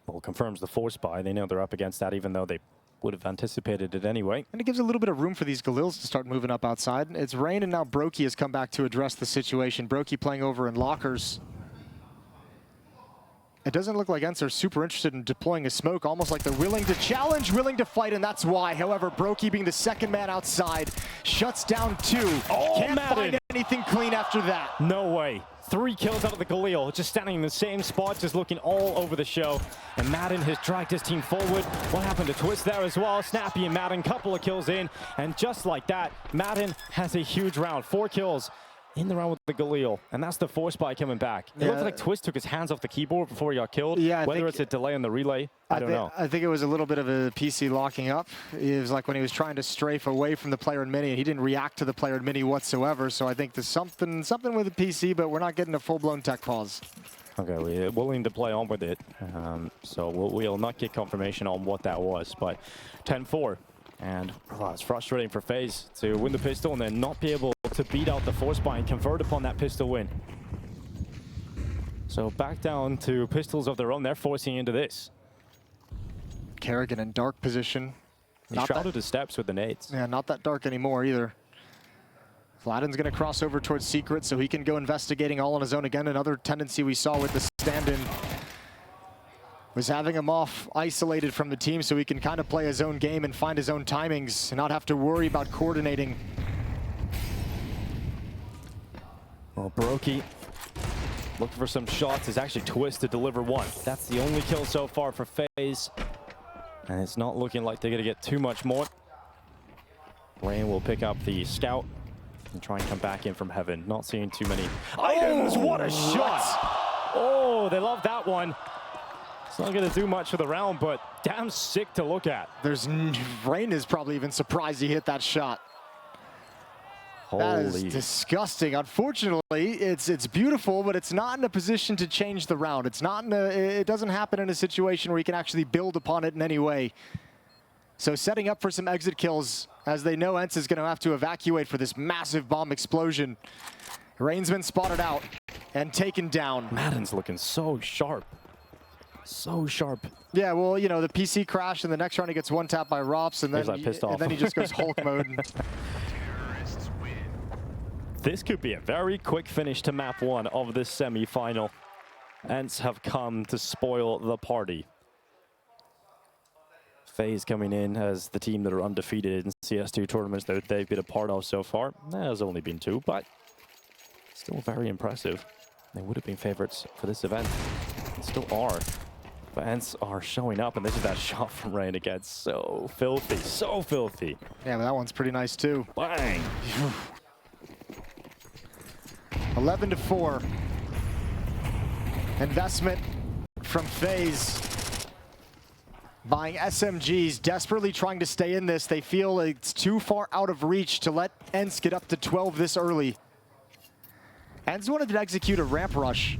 [SPEAKER 1] Well, confirms the force buy. They know they're up against that, even though they would have anticipated it anyway.
[SPEAKER 2] And it gives a little bit of room for these Galils to start moving up outside. It's Rain, and now Brokey has come back to address the situation. Brokey playing over in lockers. It doesn't look like ENCE are super interested in deploying a smoke, almost like they're willing to challenge, willing to fight, and that's why. However, Brokey being the second man outside, shuts down 2.
[SPEAKER 1] Oh,
[SPEAKER 2] Can't find anything clean after that.
[SPEAKER 1] No way. 3 kills out of the Galil, just standing in the same spot, just looking all over the show. And Madden has dragged his team forward. What happened to Twist there as well? Snappi and Madden, couple of kills in. And just like that, Madden has a huge round. 4 kills in the round with the Galil. And that's the force buy coming back. It looked like Twist took his hands off the keyboard before he got killed.
[SPEAKER 2] Yeah,
[SPEAKER 1] Whether it's a delay on the relay, I don't know.
[SPEAKER 2] I think it was a little bit of a PC locking up. It was like when he was trying to strafe away from the player in mini, and he didn't react to the player in mini whatsoever. So I think there's something with the PC, but we're not getting a full-blown tech pause.
[SPEAKER 1] Okay, we're willing to play on with it. So we'll not get confirmation on what that was, but 10-4. And it's frustrating for FaZe to win the pistol and then not be able to beat out the force buy and convert upon that pistol win. So back down to pistols of their own. They're forcing into this.
[SPEAKER 2] Kerrigan in dark position.
[SPEAKER 1] He shrouded his steps with the nades.
[SPEAKER 2] Yeah, not that dark anymore either. Vladden's going to cross over towards Secret so he can go investigating all on his own. Again, another tendency we saw with the stand-in was having him off isolated from the team so he can kind of play his own game and find his own timings and not have to worry about coordinating.
[SPEAKER 1] Well, Brokey looking for some shots. Is actually Twist to deliver 1. That's the only kill so far for FaZe. And it's not looking like they're going to get too much more. Rain will pick up the scout and try and come back in from heaven. Not seeing too many items. What a shot! Oh, they love that one. It's not going to do much for the round, but damn sick to look at.
[SPEAKER 2] Rain is probably even surprised he hit that shot. That is disgusting. Unfortunately, it's beautiful, but it's not in a position to change the round. It's not it doesn't happen in a situation where you can actually build upon it in any way. So setting up for some exit kills, as they know ENCE is going to have to evacuate for this massive bomb explosion. Rain's been spotted out and taken down.
[SPEAKER 1] Madden's looking so sharp. So sharp.
[SPEAKER 2] Yeah, well, you know, the PC crashed, and the next round he gets one tap by Rops, and then he just goes Hulk mode.
[SPEAKER 1] This could be a very quick finish to map 1 of this semi-final. ENCE have come to spoil the party. FaZe coming in as the team that are undefeated in CS2 tournaments that they've been a part of so far. There's only been 2, but still very impressive. They would have been favorites for this event. And still are. But ENCE are showing up, and this is that shot from Rain again. So filthy, so filthy.
[SPEAKER 2] Yeah, but that one's pretty nice too.
[SPEAKER 1] Bang!
[SPEAKER 2] 11-4. Investment from FaZe. Buying SMGs, desperately trying to stay in this. They feel it's too far out of reach to let ENCE get up to 12 this early. ENCE wanted to execute a ramp rush.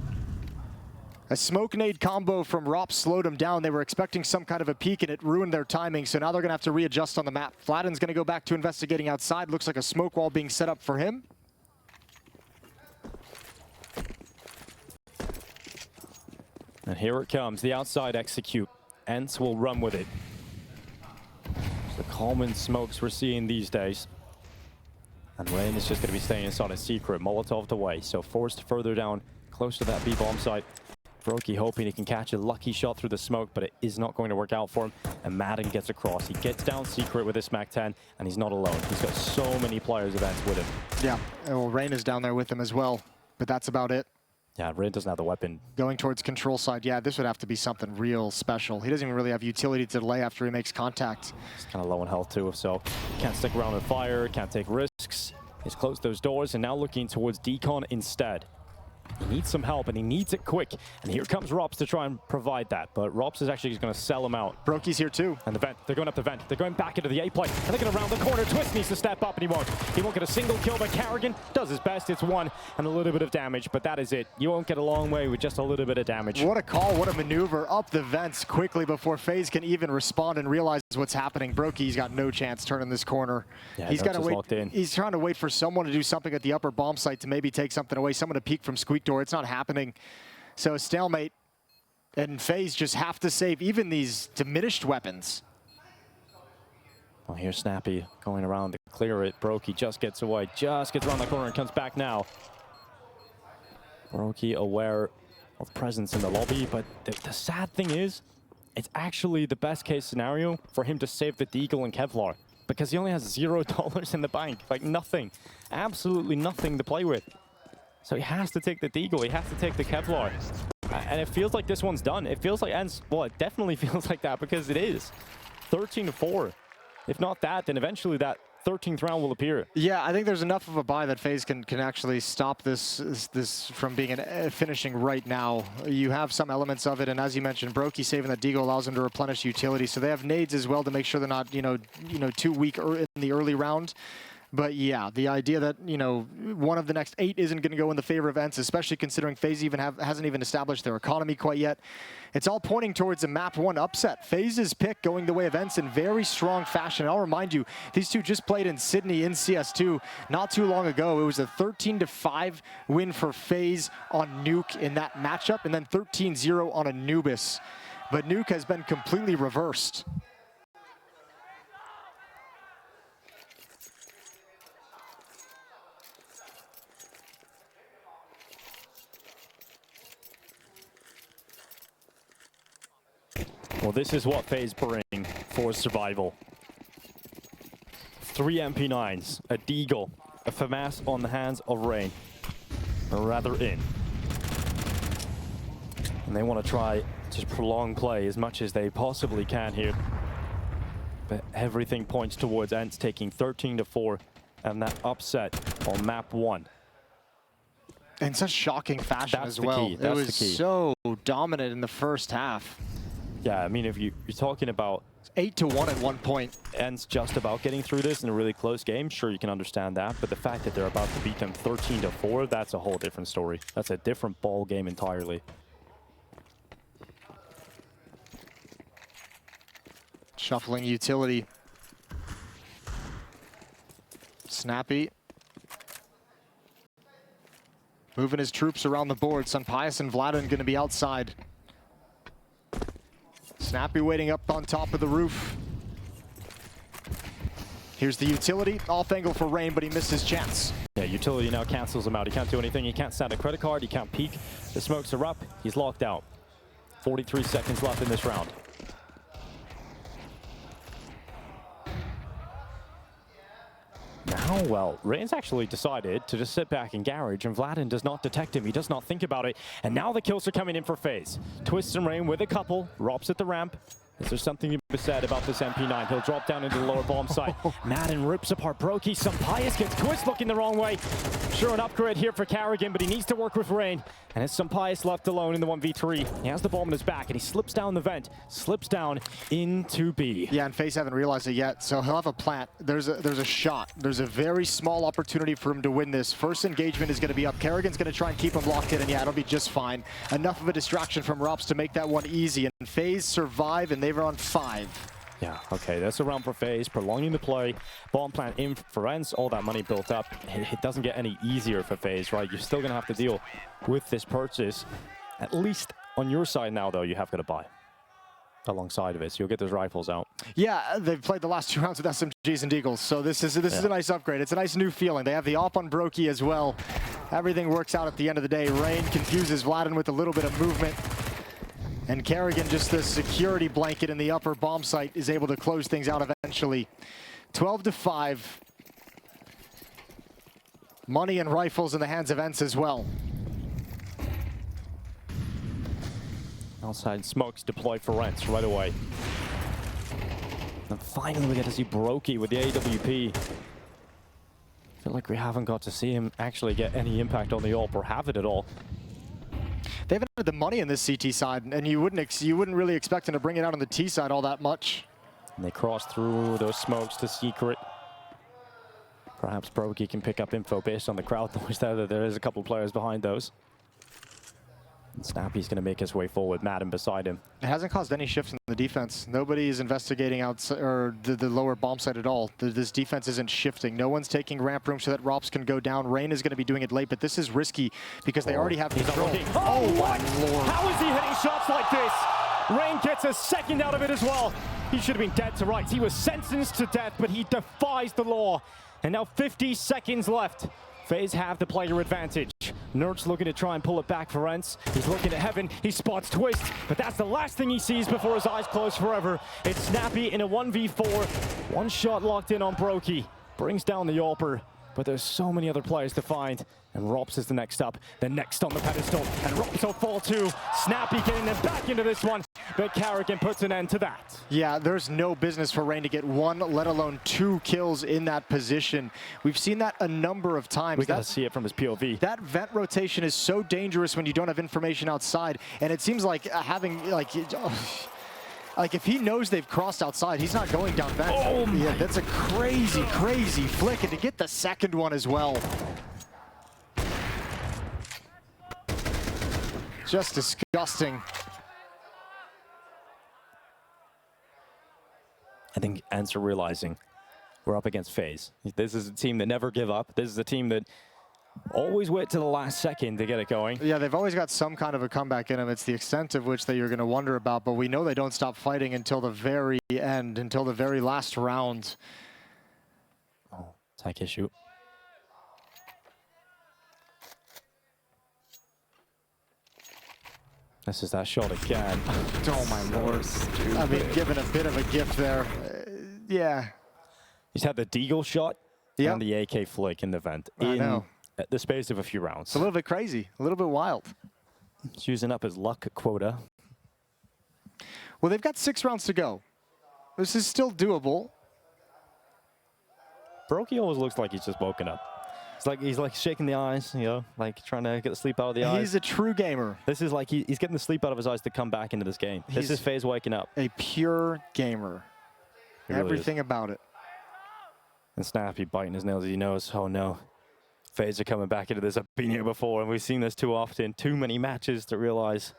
[SPEAKER 2] A smoke nade combo from Rops slowed them down. They were expecting some kind of a peek, and it ruined their timing, so now they're going to have to readjust on the map. Vladden's going to go back to investigating outside. Looks like a smoke wall being set up for him.
[SPEAKER 1] And here it comes, the outside execute. ENCE will run with it. It's the common smokes we're seeing these days. And Rain is just going to be staying inside a secret. Molotov away, so forced further down, close to that B-bomb site. Brokey hoping he can catch a lucky shot through the smoke, but it is not going to work out for him. And Madden gets across. He gets down secret with this MAC-10, and he's not alone. He's got so many players of ENCE with him.
[SPEAKER 2] Yeah, well, Rain is down there with him as well, but that's about it.
[SPEAKER 1] Yeah, Rain doesn't have the weapon.
[SPEAKER 2] Going towards control side, yeah, this would have to be something real special. He doesn't even really have utility to delay after he makes contact.
[SPEAKER 1] He's kind of low in health too, so can't stick around and fire, can't take risks. He's closed those doors and now looking towards Decon instead. He needs some help, and he needs it quick. And here comes Rops to try and provide that. But Rops is actually going to sell him out.
[SPEAKER 2] Brokey's here too.
[SPEAKER 1] And the vent. They're going up the vent. They're going back into the A play. And they're going to round the corner. Twist needs to step up, and he won't. He won't get a single kill, but Kerrigan does his best. It's 1 and a little bit of damage, but that is it. You won't get a long way with just a little bit of damage.
[SPEAKER 2] What a call. What a maneuver up the vents quickly before FaZe can even respond and realize what's happening. Brokey's got no chance turning this corner.
[SPEAKER 1] Yeah,
[SPEAKER 2] he's got to wait.
[SPEAKER 1] Locked in.
[SPEAKER 2] He's trying to wait for someone to do something at the upper bomb site to maybe take something away. Someone to peek from Squeak Door. It's not happening. So stalemate, and FaZe just have to save even these diminished weapons.
[SPEAKER 1] Well, here's Snappi going around to clear it. Brokey just gets away, just gets around the corner and comes back now. Brokey aware of presence in the lobby, but the sad thing is, it's actually the best case scenario for him to save the Deagle and Kevlar. because he only has $0 in the bank. Like nothing. Absolutely nothing to play with. So he has to take the Deagle. He has to take the Kevlar. And it feels like this one's done. It feels like ENCE, well, it definitely feels like that because it is. 13-4. If not that, then eventually that 13th round will appear.
[SPEAKER 2] Yeah, I think there's enough of a buy that FaZe can actually stop this from being finishing right now. You have some elements of it, and as you mentioned, Brokey saving that Deagle allows them to replenish utility, so they have nades as well to make sure they're not, too weak in the early round. But yeah, the idea that, one of the next 8 isn't going to go in the favor of ENCE, especially considering FaZe hasn't even established their economy quite yet. It's all pointing towards a map 1 upset. FaZe's pick going the way of ENCE in very strong fashion. I'll remind you, these two just played in Sydney in CS2 not too long ago. It was a 13-5 win for FaZe on Nuke in that matchup, and then 13-0 on Anubis. But Nuke has been completely reversed.
[SPEAKER 1] Well, this is what FaZe bring for survival. 3 MP9s, a Deagle, a FAMAS on the hands of Rain. Or rather in. And they want to try to prolong play as much as they possibly can here. But everything points towards ENCE taking 13-4 and that upset on map 1.
[SPEAKER 2] In such shocking fashion as well. It was so dominant in the first half.
[SPEAKER 1] Yeah, I mean, if you're talking about
[SPEAKER 2] 8-1 at one point.
[SPEAKER 1] ENCE just about getting through this in a really close game, sure, you can understand that. But the fact that they're about to beat them 13-4, that's a whole different story. That's a different ball game entirely.
[SPEAKER 2] Shuffling utility. Snappi. Moving his troops around the board. SunPayus and Vladen going to be outside. Snappi waiting up on top of the roof. Here's the utility. Off angle for Rain, but he missed his chance.
[SPEAKER 1] Yeah, utility now cancels him out. He can't do anything. He can't stand a credit card. He can't peek. The smokes are up. He's locked out. 43 seconds left in this round. Now, well, Rain's actually decided to just sit back in garage, and Vladen does not detect him. He does not think about it. And now the kills are coming in for FaZe. Twists and Rain with a couple. Robs at the ramp. Is there something to be said about this MP9? He'll drop down into the lower bomb site. Madden rips apart Brokey. SunPayus gets Twist looking the wrong way. Sure, an upgrade here for Carrigan, but he needs to work with Rain. And it's SunPayus left alone in the 1v3. He has the bomb in his back, and he slips down the vent. Slips down into B.
[SPEAKER 2] Yeah, and FaZe haven't realized it yet, so he'll have a plant. There's a shot. There's a very small opportunity for him to win this. First engagement is going to be up. Carrigan's going to try and keep him locked in, and yeah, it'll be just fine. Enough of a distraction from Robs to make that one easy. And FaZe survive, and they're on 5.
[SPEAKER 1] Yeah, okay, that's a round for FaZe, prolonging the play. Bomb plant in for ENCE, all that money built up. It doesn't get any easier for FaZe, right? You're still going to have to deal with this purchase. At least on your side now, though, you have got to buy alongside of it, so you'll get those rifles out.
[SPEAKER 2] Yeah, they've played the last 2 rounds with SMGs and Deagles, so this is a nice upgrade. It's a nice new feeling. They have the op on Brokey as well. Everything works out at the end of the day. Rain confuses Vladen with a little bit of movement. And Carrigan, just the security blanket in the upper bomb site, is able to close things out eventually. 12-5. Money and rifles in the hands of ENCE as well.
[SPEAKER 1] Outside smokes deployed for ENCE right away. And finally we get to see Brokey with the AWP. I feel like we haven't got to see him actually get any impact on the AWP or have it at all.
[SPEAKER 2] They haven't had the money in this CT side, and you wouldn't really expect him to bring it out on the T side all that much. And
[SPEAKER 1] they cross through those smokes to secret. Perhaps Brokey can pick up info based on the crowd noise there that there is a couple players behind those. And Snappi's going to make his way forward, Madden beside him.
[SPEAKER 2] It hasn't caused any shifts in the defense. Nobody is investigating outside or the lower bomb site at all. This defense isn't shifting. No one's taking ramp room so that Robs can go down. Rain is going to be doing it late, but this is risky because they already have control.
[SPEAKER 1] Oh, what? Lord. How is he hitting shots like this? Rain gets a second out of it as well. He should have been dead to rights. He was sentenced to death, but he defies the law. And now 50 seconds left. FaZe have the player advantage. Nerds looking to try and pull it back for ENCE. He's looking at heaven. He spots Twist, but that's the last thing he sees before his eyes close forever. It's Snappi in a 1v4. One shot locked in on Brokey. Brings down the AWPer, but there's so many other players to find. And Rops is the next up, the next on the pedestal. And Rops will fall too. Snappi getting them back into this one, but Carrigan puts an end to that.
[SPEAKER 2] Yeah, there's no business for Rain to get one, let alone 2 kills in that position. We've seen that a number of times.
[SPEAKER 1] We gotta see it from his POV.
[SPEAKER 2] That vent rotation is so dangerous when you don't have information outside, and it seems like having like if he knows they've crossed outside, he's not going down vent.
[SPEAKER 1] Oh
[SPEAKER 2] yeah, that's a crazy, crazy flick, and to get the second one as well. Just disgusting.
[SPEAKER 1] I think ENCE are realizing we're up against FaZe. This is a team that never give up. This is a team that always wait to the last second to get it going.
[SPEAKER 2] Yeah, they've always got some kind of a comeback in them. It's the extent of which that you're going to wonder about, but we know they don't stop fighting until the very end, until the very last round.
[SPEAKER 1] Oh, attack issue. This is that shot again.
[SPEAKER 2] Oh my lord. I mean, given a bit of a gift there. Yeah.
[SPEAKER 1] He's had the Deagle shot and the AK flick in the vent in the space of a few rounds.
[SPEAKER 2] It's a little bit crazy, a little bit wild.
[SPEAKER 1] He's using up his luck quota.
[SPEAKER 2] Well, they've got 6 rounds to go. This is still doable.
[SPEAKER 1] Brokey always looks like he's just woken up. He's like shaking the eyes, you know, like trying to get the sleep out of the eyes.
[SPEAKER 2] He's a true gamer.
[SPEAKER 1] This is like he's getting the sleep out of his eyes to come back into this game. This is FaZe waking up.
[SPEAKER 2] A pure gamer. Really everything about it.
[SPEAKER 1] And Snappi biting his nails as he knows, oh no, FaZe are coming back into this. I've been here before, and we've seen this too often. Too many matches to realize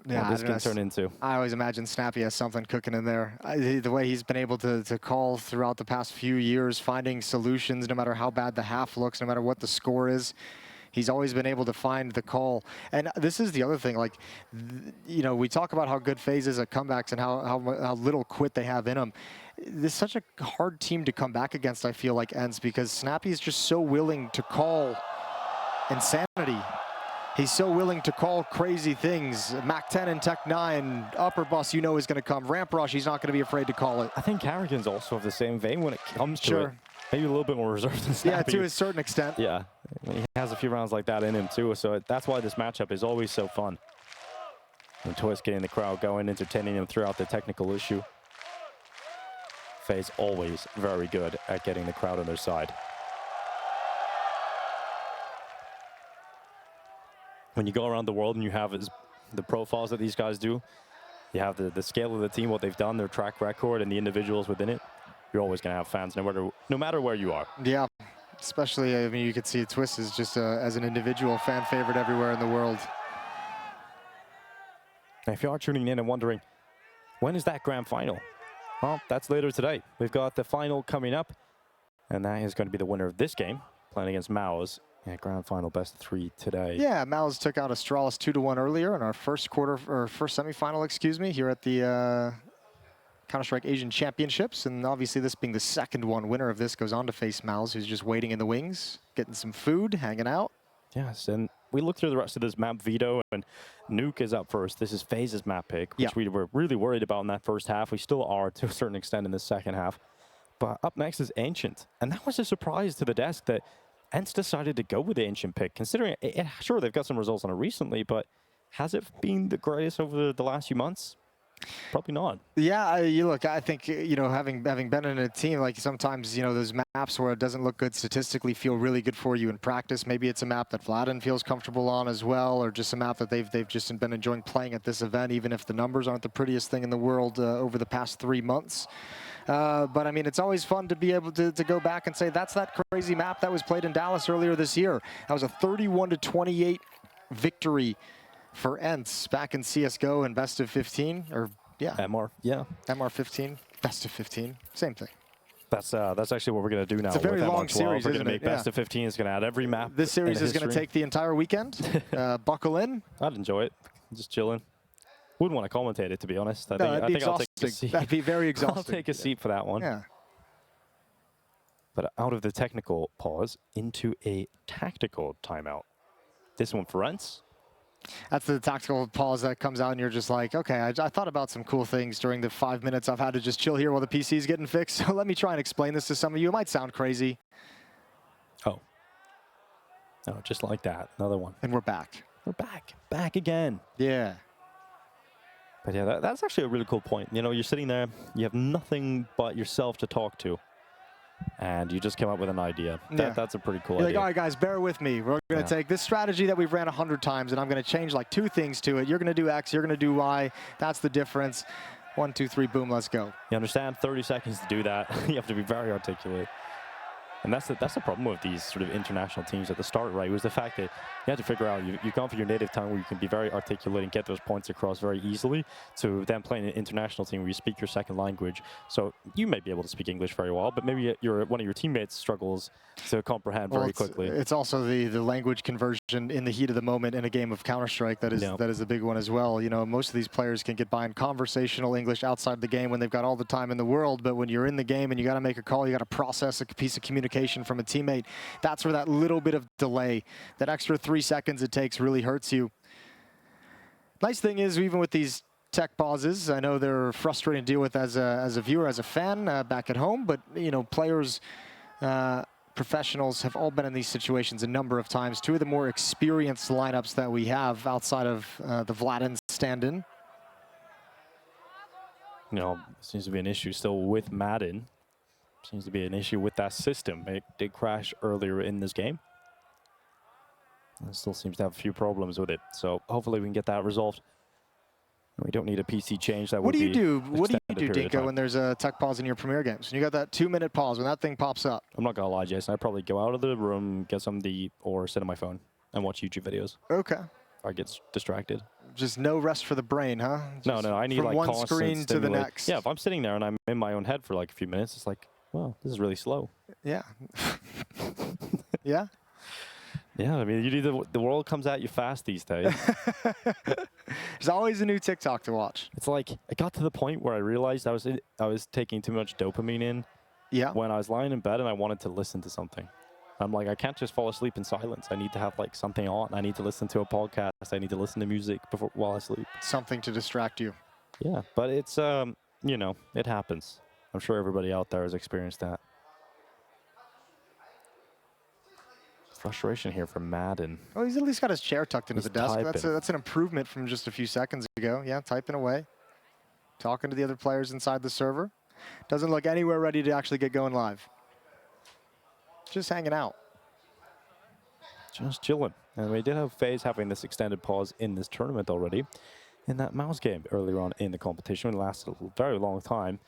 [SPEAKER 1] what this can turn into. I
[SPEAKER 2] always imagine Snappi has something cooking in there. The way he's been able to call throughout the past few years, finding solutions no matter how bad the half looks, no matter what the score is. He's always been able to find the call. And this is the other thing, like, you know, we talk about how good FaZe is at comebacks and how little quit they have in them. This is such a hard team to come back against, I feel like, ENCE, because Snappi is just so willing to call insanity. He's so willing to call crazy things. Mac 10 and Tech 9, upper bus, you know, is going to come. Ramp rush, he's not going to be afraid to call it.
[SPEAKER 1] I think Carrigan's also of the same vein when it comes to it. Maybe a little bit more reserved than Snappi.
[SPEAKER 2] Yeah, to a certain extent.
[SPEAKER 1] Yeah, he has a few rounds like that in him too, so that's why this matchup is always so fun. And Twist getting the crowd going, entertaining him throughout the technical issue. FaZe always very good at getting the crowd on their side. When you go around the world and you have the profiles that these guys do, you have the scale of the team, what they've done, their track record, and the individuals within it, you're always going to have fans no matter where you are.
[SPEAKER 2] Yeah, especially, I mean, you can see Twist is just as an individual fan favorite everywhere in the world.
[SPEAKER 1] Now, if you are tuning in and wondering, when is that grand final? Well, that's later today. We've got the final coming up, and that is going to be the winner of this game, playing against Mao's. Yeah, grand final best of 3 today.
[SPEAKER 2] Yeah, Mao's took out Astralis 2-1 earlier in our first semifinal, excuse me, here at the Counter-Strike Asian Championships, and obviously this being the second one, winner of this goes on to face Mao's, who's just waiting in the wings, getting some food, hanging out.
[SPEAKER 1] Yes, and we look through the rest of this map, Vito, and Nuke is up first. This is FaZe's map pick, which we were really worried about in that first half. We still are to a certain extent in the second half. But up next is Ancient, and that was a surprise to the desk that ENCE decided to go with the Ancient pick, considering sure, they've got some results on it recently, but has it been the greatest over the last few months? Probably not. Yeah,
[SPEAKER 2] you look, I think, you know, having been in a team, like sometimes, you know, those maps where it doesn't look good statistically feel really good for you in practice. Maybe it's a map that Vladden feels comfortable on as well, or just a map that they've just been enjoying playing at this event, even if the numbers aren't the prettiest thing in the world over the past 3 months. But I mean, it's always fun to be able to go back and say, that's that crazy map that was played in Dallas earlier this year. That was a 31-28 victory for ENCE back in CSGO and best of 15, or
[SPEAKER 1] MR,
[SPEAKER 2] MR 15, best of 15, same thing.
[SPEAKER 1] That's actually what we're going to do now.
[SPEAKER 2] It's a very long series,
[SPEAKER 1] We're going to make best of 15. It's going to add every map.
[SPEAKER 2] This series is going to take the entire weekend. Buckle in.
[SPEAKER 1] I'd enjoy it. Just chilling. Wouldn't want to commentate it, to be honest. I think
[SPEAKER 2] I'll take a seat.
[SPEAKER 1] That'd be very exhausting. I'll take a seat for that one.
[SPEAKER 2] Yeah.
[SPEAKER 1] But out of the technical pause into a tactical timeout. This one for ENCE.
[SPEAKER 2] That's the tactical pause that comes out and you're just like, okay, I thought about some cool things during the 5 minutes I've had to just chill here while the PC is getting fixed. So let me try and explain this to some of you. It might sound crazy.
[SPEAKER 1] Oh, just like that. Another one.
[SPEAKER 2] And we're back.
[SPEAKER 1] We're back. Back again.
[SPEAKER 2] Yeah.
[SPEAKER 1] But yeah, that's actually a really cool point. You know, you're sitting there, you have nothing but yourself to talk to. And you just came up with an idea. That's a pretty cool
[SPEAKER 2] idea.
[SPEAKER 1] idea.
[SPEAKER 2] Like, all right, guys, bear with me. We're going to take this strategy that we've ran 100 times, and I'm going to change like 2 things to it. You're going to do X, you're going to do Y. That's the difference. 1, 2, 3, boom, let's go.
[SPEAKER 1] You understand? 30 seconds to do that. You have to be very articulate. And that's the problem with these sort of international teams at the start, right? Was the fact that you had to figure out you've gone for your native tongue where you can be very articulate and get those points across very easily, to then playing an international team where you speak your second language. So you may be able to speak English very well, but maybe one of your teammates struggles to comprehend very quickly.
[SPEAKER 2] It's also the language conversion in the heat of the moment in a game of Counter-Strike that is a big one as well. You know, most of these players can get by in conversational English outside the game when they've got all the time in the world, but when you're in the game and you got to make a call, you got to process a piece of communication from a teammate. That's where that little bit of delay, that extra 3 seconds it takes, really hurts you. Nice thing is, even with these tech pauses, I know they're frustrating to deal with as a viewer, as a fan back at home, but you know, players, professionals have all been in these situations a number of times. 2 of the more experienced lineups that we have outside of the Vlad stand-in.
[SPEAKER 1] You know, seems to be an issue still with Madden. Seems to be an issue with that system. It did crash earlier in this game. It still seems to have a few problems with it. So hopefully we can get that resolved. We don't need a PC change. That
[SPEAKER 2] what
[SPEAKER 1] would
[SPEAKER 2] do you do? What do you do,
[SPEAKER 1] Dinko,
[SPEAKER 2] when there's a tech pause in your Premier games? When you got that 2-minute pause, when that thing pops up?
[SPEAKER 1] I'm not gonna lie, Jason. I'd probably go out of the room, get something to eat, or sit on my phone and watch YouTube videos.
[SPEAKER 2] Okay.
[SPEAKER 1] Or I get distracted.
[SPEAKER 2] Just no rest for the brain, huh? Just
[SPEAKER 1] no. I need
[SPEAKER 2] from
[SPEAKER 1] like
[SPEAKER 2] one screen to the next.
[SPEAKER 1] Yeah, if I'm sitting there and I'm in my own head for like a few minutes, it's like, well, this is really slow.
[SPEAKER 2] Yeah. Yeah?
[SPEAKER 1] Yeah, I mean, the world comes at you fast these days.
[SPEAKER 2] There's always a new TikTok to watch.
[SPEAKER 1] It's like, I got to the point where I realized I was taking too much dopamine in when I was lying in bed and I wanted to listen to something. I'm like, I can't just fall asleep in silence. I need to have like something on. I need to listen to a podcast. I need to listen to music while I sleep.
[SPEAKER 2] Something to distract you.
[SPEAKER 1] Yeah, but it's, you know, it happens. I'm sure everybody out there has experienced that. Frustration here from Madden.
[SPEAKER 2] Oh, he's at least got his chair tucked into the desk.
[SPEAKER 1] Typing.
[SPEAKER 2] That's an improvement from just a few seconds ago. Yeah, typing away. Talking to the other players inside the server. Doesn't look anywhere ready to actually get going live. Just hanging out.
[SPEAKER 1] Just chilling. And we did have FaZe having this extended pause in this tournament already. In that mouse game earlier on in the competition. It lasted a very long time.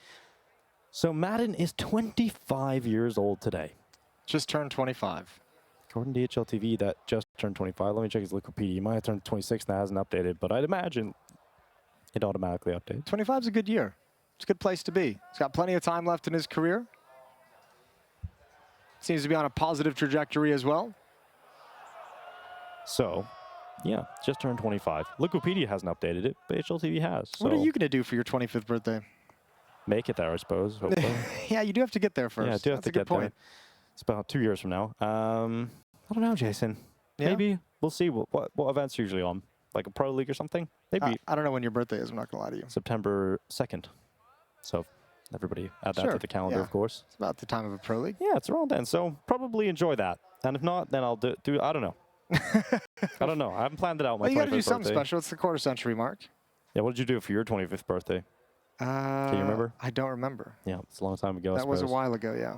[SPEAKER 1] So Madden is 25 years old today.
[SPEAKER 2] Just turned 25.
[SPEAKER 1] According to HLTV, that just turned 25. Let me check his Wikipedia. He might have turned 26 and that hasn't updated, but I'd imagine it automatically updates.
[SPEAKER 2] 25 is a good year. It's a good place to be. He's got plenty of time left in his career. Seems to be on a positive trajectory as well.
[SPEAKER 1] So, yeah, just turned 25. Wikipedia hasn't updated it, but HLTV has. So
[SPEAKER 2] what are you going to do for your 25th birthday?
[SPEAKER 1] Make it there, I suppose. Hopefully.
[SPEAKER 2] Yeah, you do have to get there first.
[SPEAKER 1] Yeah, I do have to get there. It's about 2 years from now. I don't know, Jason. Yeah. Maybe we'll see what events are usually on. Like a Pro League or something? Maybe.
[SPEAKER 2] I don't know when your birthday is. I'm not going to lie to you.
[SPEAKER 1] September 2nd. So everybody add that to the calendar, of course.
[SPEAKER 2] It's about the time of a Pro League.
[SPEAKER 1] Yeah, it's around then. So probably enjoy that. And if not, then I'll do I don't know. I don't know. I haven't planned it out.
[SPEAKER 2] You got to do something special. It's the quarter century mark.
[SPEAKER 1] Yeah, what did you do for your 25th birthday? Can you remember?
[SPEAKER 2] I don't remember.
[SPEAKER 1] Yeah, it's a long time ago.
[SPEAKER 2] That was a while ago, yeah.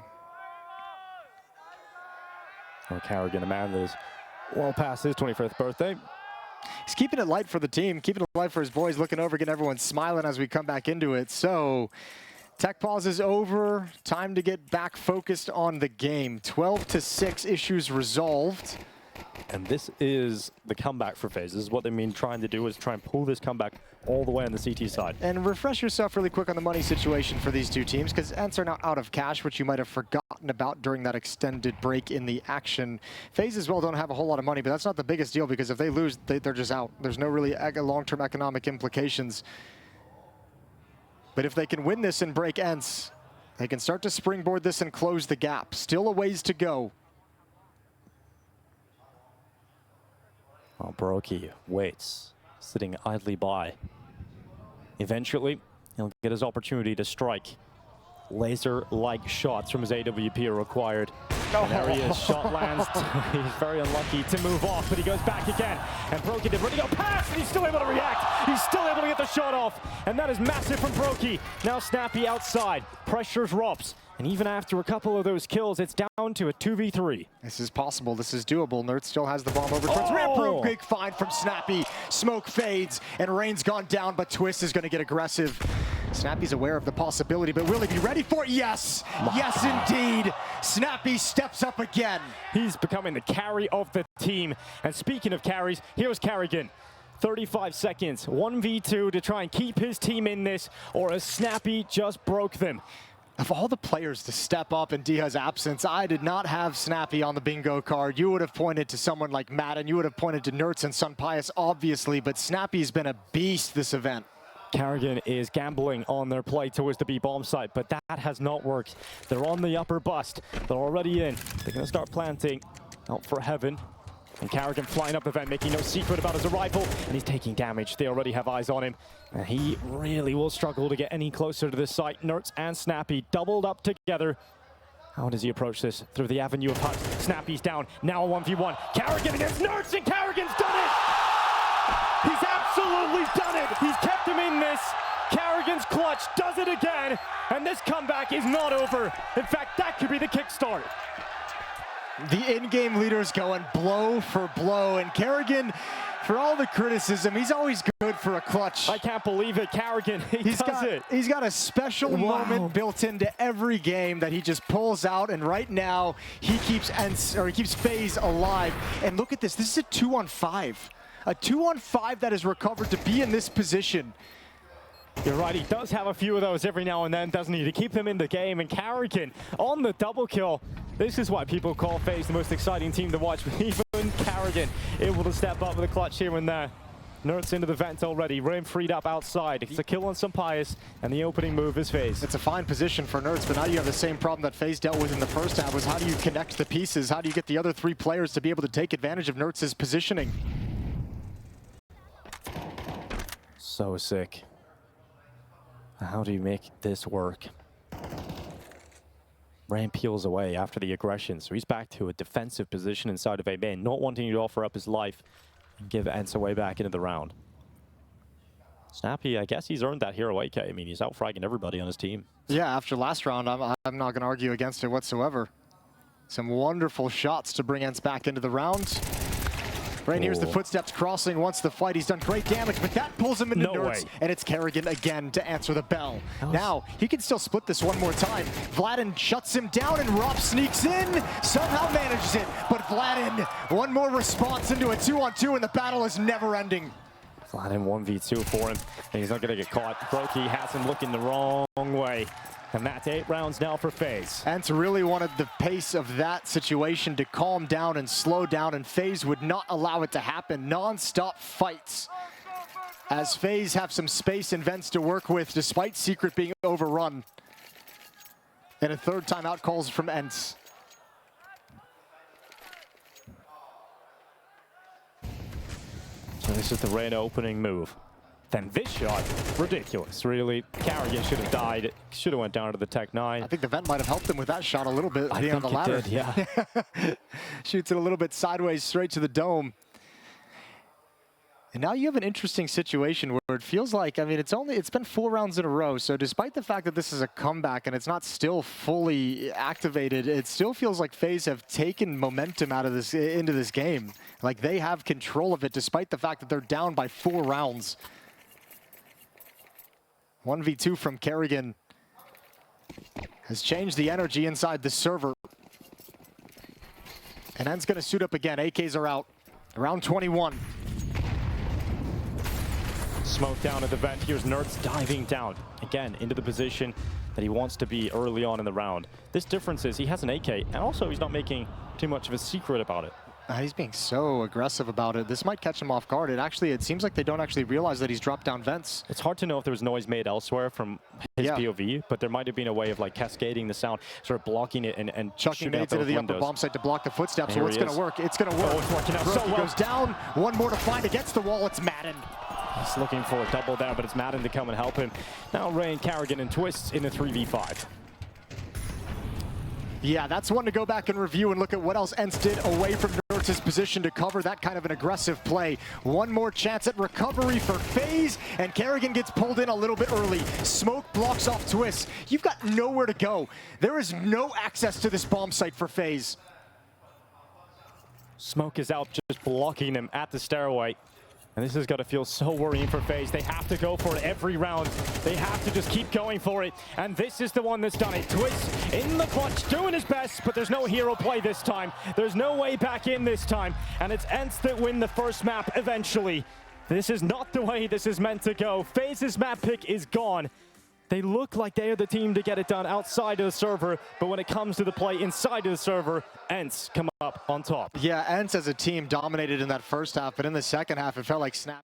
[SPEAKER 1] Oh, Carrigan, a man that is well past his 25th birthday.
[SPEAKER 2] He's keeping it light for the team, keeping it light for his boys, looking over, getting everyone smiling as we come back into it. So, tech pause is over. Time to get back focused on the game. 12-6 issues resolved.
[SPEAKER 1] And this is the comeback for FaZe. This is what they mean trying to do, is try and pull this comeback all the way on the CT side.
[SPEAKER 2] And refresh yourself really quick on the money situation for these two teams, because ENCE are now out of cash, which you might have forgotten about during that extended break in the action. FaZe as well don't have a whole lot of money, but that's not the biggest deal, because if they lose, they're just out. There's no really long-term economic implications. But if they can win this and break ENCE, They can start to springboard this and close the gap. Still a ways to go.
[SPEAKER 1] Well, Brokey waits, sitting idly by. Eventually, he'll get his opportunity to strike. Laser-like shots from his AWP are required. And there he is, shot lands. He's very unlucky to move off, but he goes back again. And Brokey did really go past, and he's still able to react. He's still able to get the shot off. And that is massive from Brokey. Now Snappi outside, pressures Rops. And even after a couple of those kills, it's down to a 2v3.
[SPEAKER 2] This is possible. This is doable. Nerd still has the bomb over towards ramp room. Big find from Snappi. Smoke fades, and Rain's gone down, but Twist is going to get aggressive. Snappi's aware of the possibility, but will he be ready for it? Yes! Yes, indeed! Snappi steps up again.
[SPEAKER 1] He's becoming the carry of the team. And speaking of carries, here's Carrigan. 35 seconds, 1v2 to try and keep his team in this, or as Snappi just broke them.
[SPEAKER 2] Of all the players to step up in Diha's absence, I did not have Snappi on the bingo card. You would have pointed to someone like Madden. You would have pointed to Nertz and SunPayus, obviously, but Snappi's been a beast this event.
[SPEAKER 1] Carrigan is gambling on their play towards the B bomb site, but that has not worked. They're on the upper bust. They're already in. They're going to start planting out for heaven. And Carrigan flying up the vent, making no secret about his arrival, and he's taking damage. They already have eyes on him, and he really will struggle to get any closer to this site. Nertz and Snappi doubled up together. How does he approach this? Through the avenue of huts. Snappi's down, now a 1v1. Carrigan against Nertz, and Carrigan's done it! He's absolutely done it! He's kept him in this. Carrigan's clutch does it again, and this comeback is not over. In fact, that could be the kickstart.
[SPEAKER 2] The in-game leaders going blow for blow, and Carrigan, for all the criticism, he's always good for a clutch.
[SPEAKER 1] I can't believe it, Carrigan, he's
[SPEAKER 2] got a special moment built into every game that he just pulls out, and right now he keeps FaZe alive. And look at this, this is a 2-on-5. A 2-on-5 that is recovered to be in this position.
[SPEAKER 1] You're right, he does have a few of those every now and then, doesn't he, to keep him in the game. And Carrigan on the double kill. This is why people call FaZe the most exciting team to watch. Even Carrigan able to step up with a clutch here and there. Nertz into the vent already. Rain freed up outside. It's a kill on SunPayus, and the opening move is FaZe.
[SPEAKER 2] It's a fine position for Nertz, but now you have the same problem that FaZe dealt with in the first half, was how do you connect the pieces? How do you get the other three players to be able to take advantage of Nertz's positioning?
[SPEAKER 1] So sick. How do you make this work? Rain peels away after the aggression, so he's back to a defensive position inside of A main, not wanting to offer up his life and give ENCE way back into the round. Snappi, I guess he's earned that hero AK. I mean, he's out-fragging everybody on his team.
[SPEAKER 2] Yeah, after last round, I'm not going to argue against it whatsoever. Some wonderful shots to bring ENCE back into the round. Rain hears the footsteps crossing, wants the fight. He's done great damage, but that pulls him into Nertz, and it's Carrigan again to answer the bell. Now, he can still split this one more time. Vladin shuts him down, and Rob sneaks in, somehow manages it. But Vladin, one more response into a 2-on-2, and the battle is never ending.
[SPEAKER 1] Vladin 1v2 for him, and he's not going to get caught. Brokey has him looking the wrong way. And that's 8 rounds now for FaZe.
[SPEAKER 2] ENCE really wanted the pace of that situation to calm down and slow down, and FaZe would not allow it to happen. Non-stop fights. As FaZe have some space and vents to work with, despite Secret being overrun. And a third timeout calls from ENCE.
[SPEAKER 1] So this is the Rain opening move. Then this shot, ridiculous, really. Carrigan should have died. Should have went down to the Tech 9.
[SPEAKER 2] I think the vent might have helped him with that shot a little bit.
[SPEAKER 1] I think
[SPEAKER 2] on the ladder.
[SPEAKER 1] It did, yeah.
[SPEAKER 2] Shoots it a little bit sideways, straight to the dome. And now you have an interesting situation where it feels like, I mean, it's been 4 rounds in a row. So despite the fact that this is a comeback and it's not still fully activated, it still feels like FaZe have taken momentum out of this into this game. Like they have control of it, despite the fact that they're down by 4 rounds. 1v2 from Carrigan has changed the energy inside the server. And ENCE going to suit up again. AKs are out. Around 21.
[SPEAKER 1] Smoke down at the vent. Here's Nertz diving down again into the position that he wants to be early on in the round. This difference is he has an AK, and also he's not making too much of a secret about it.
[SPEAKER 2] He's being so aggressive about it. This might catch him off guard. It seems like they don't actually realize that he's dropped down vents.
[SPEAKER 1] It's hard to know if there was noise made elsewhere from his POV, but there might have been a way of like cascading the sound, sort of blocking it and
[SPEAKER 2] chucking nades into the upper bomb site to block the footsteps. So it's going to work. It's going to work.
[SPEAKER 1] Oh, it's working out so well.
[SPEAKER 2] Goes down. One more to find against the wall. It's Madden.
[SPEAKER 1] He's looking for a double there, but it's Madden to come and help him. Now Rain, Carrigan, and Twists in a 3v5.
[SPEAKER 2] Yeah, that's one to go back and review and look at what else ENCE did away from Nurx's position to cover that kind of an aggressive play. One more chance at recovery for FaZe, and Carrigan gets pulled in a little bit early. Smoke blocks off Twists. You've got nowhere to go. There is no access to this bomb site for FaZe.
[SPEAKER 1] Smoke is out, just blocking him at the stairway. And this has got to feel so worrying for FaZe. They have to go for it every round. They have to just keep going for it. And this is the one that's done it. Twist in the clutch, doing his best, but there's no hero play this time. There's no way back in this time. And it's ENCE that win the first map eventually. This is not the way this is meant to go. FaZe's map pick is gone. They look like they are the team to get it done outside of the server, but when it comes to the play inside of the server, ENCE come up on top.
[SPEAKER 2] Yeah, ENCE as a team dominated in that first half, but in the second half, it felt like Snappi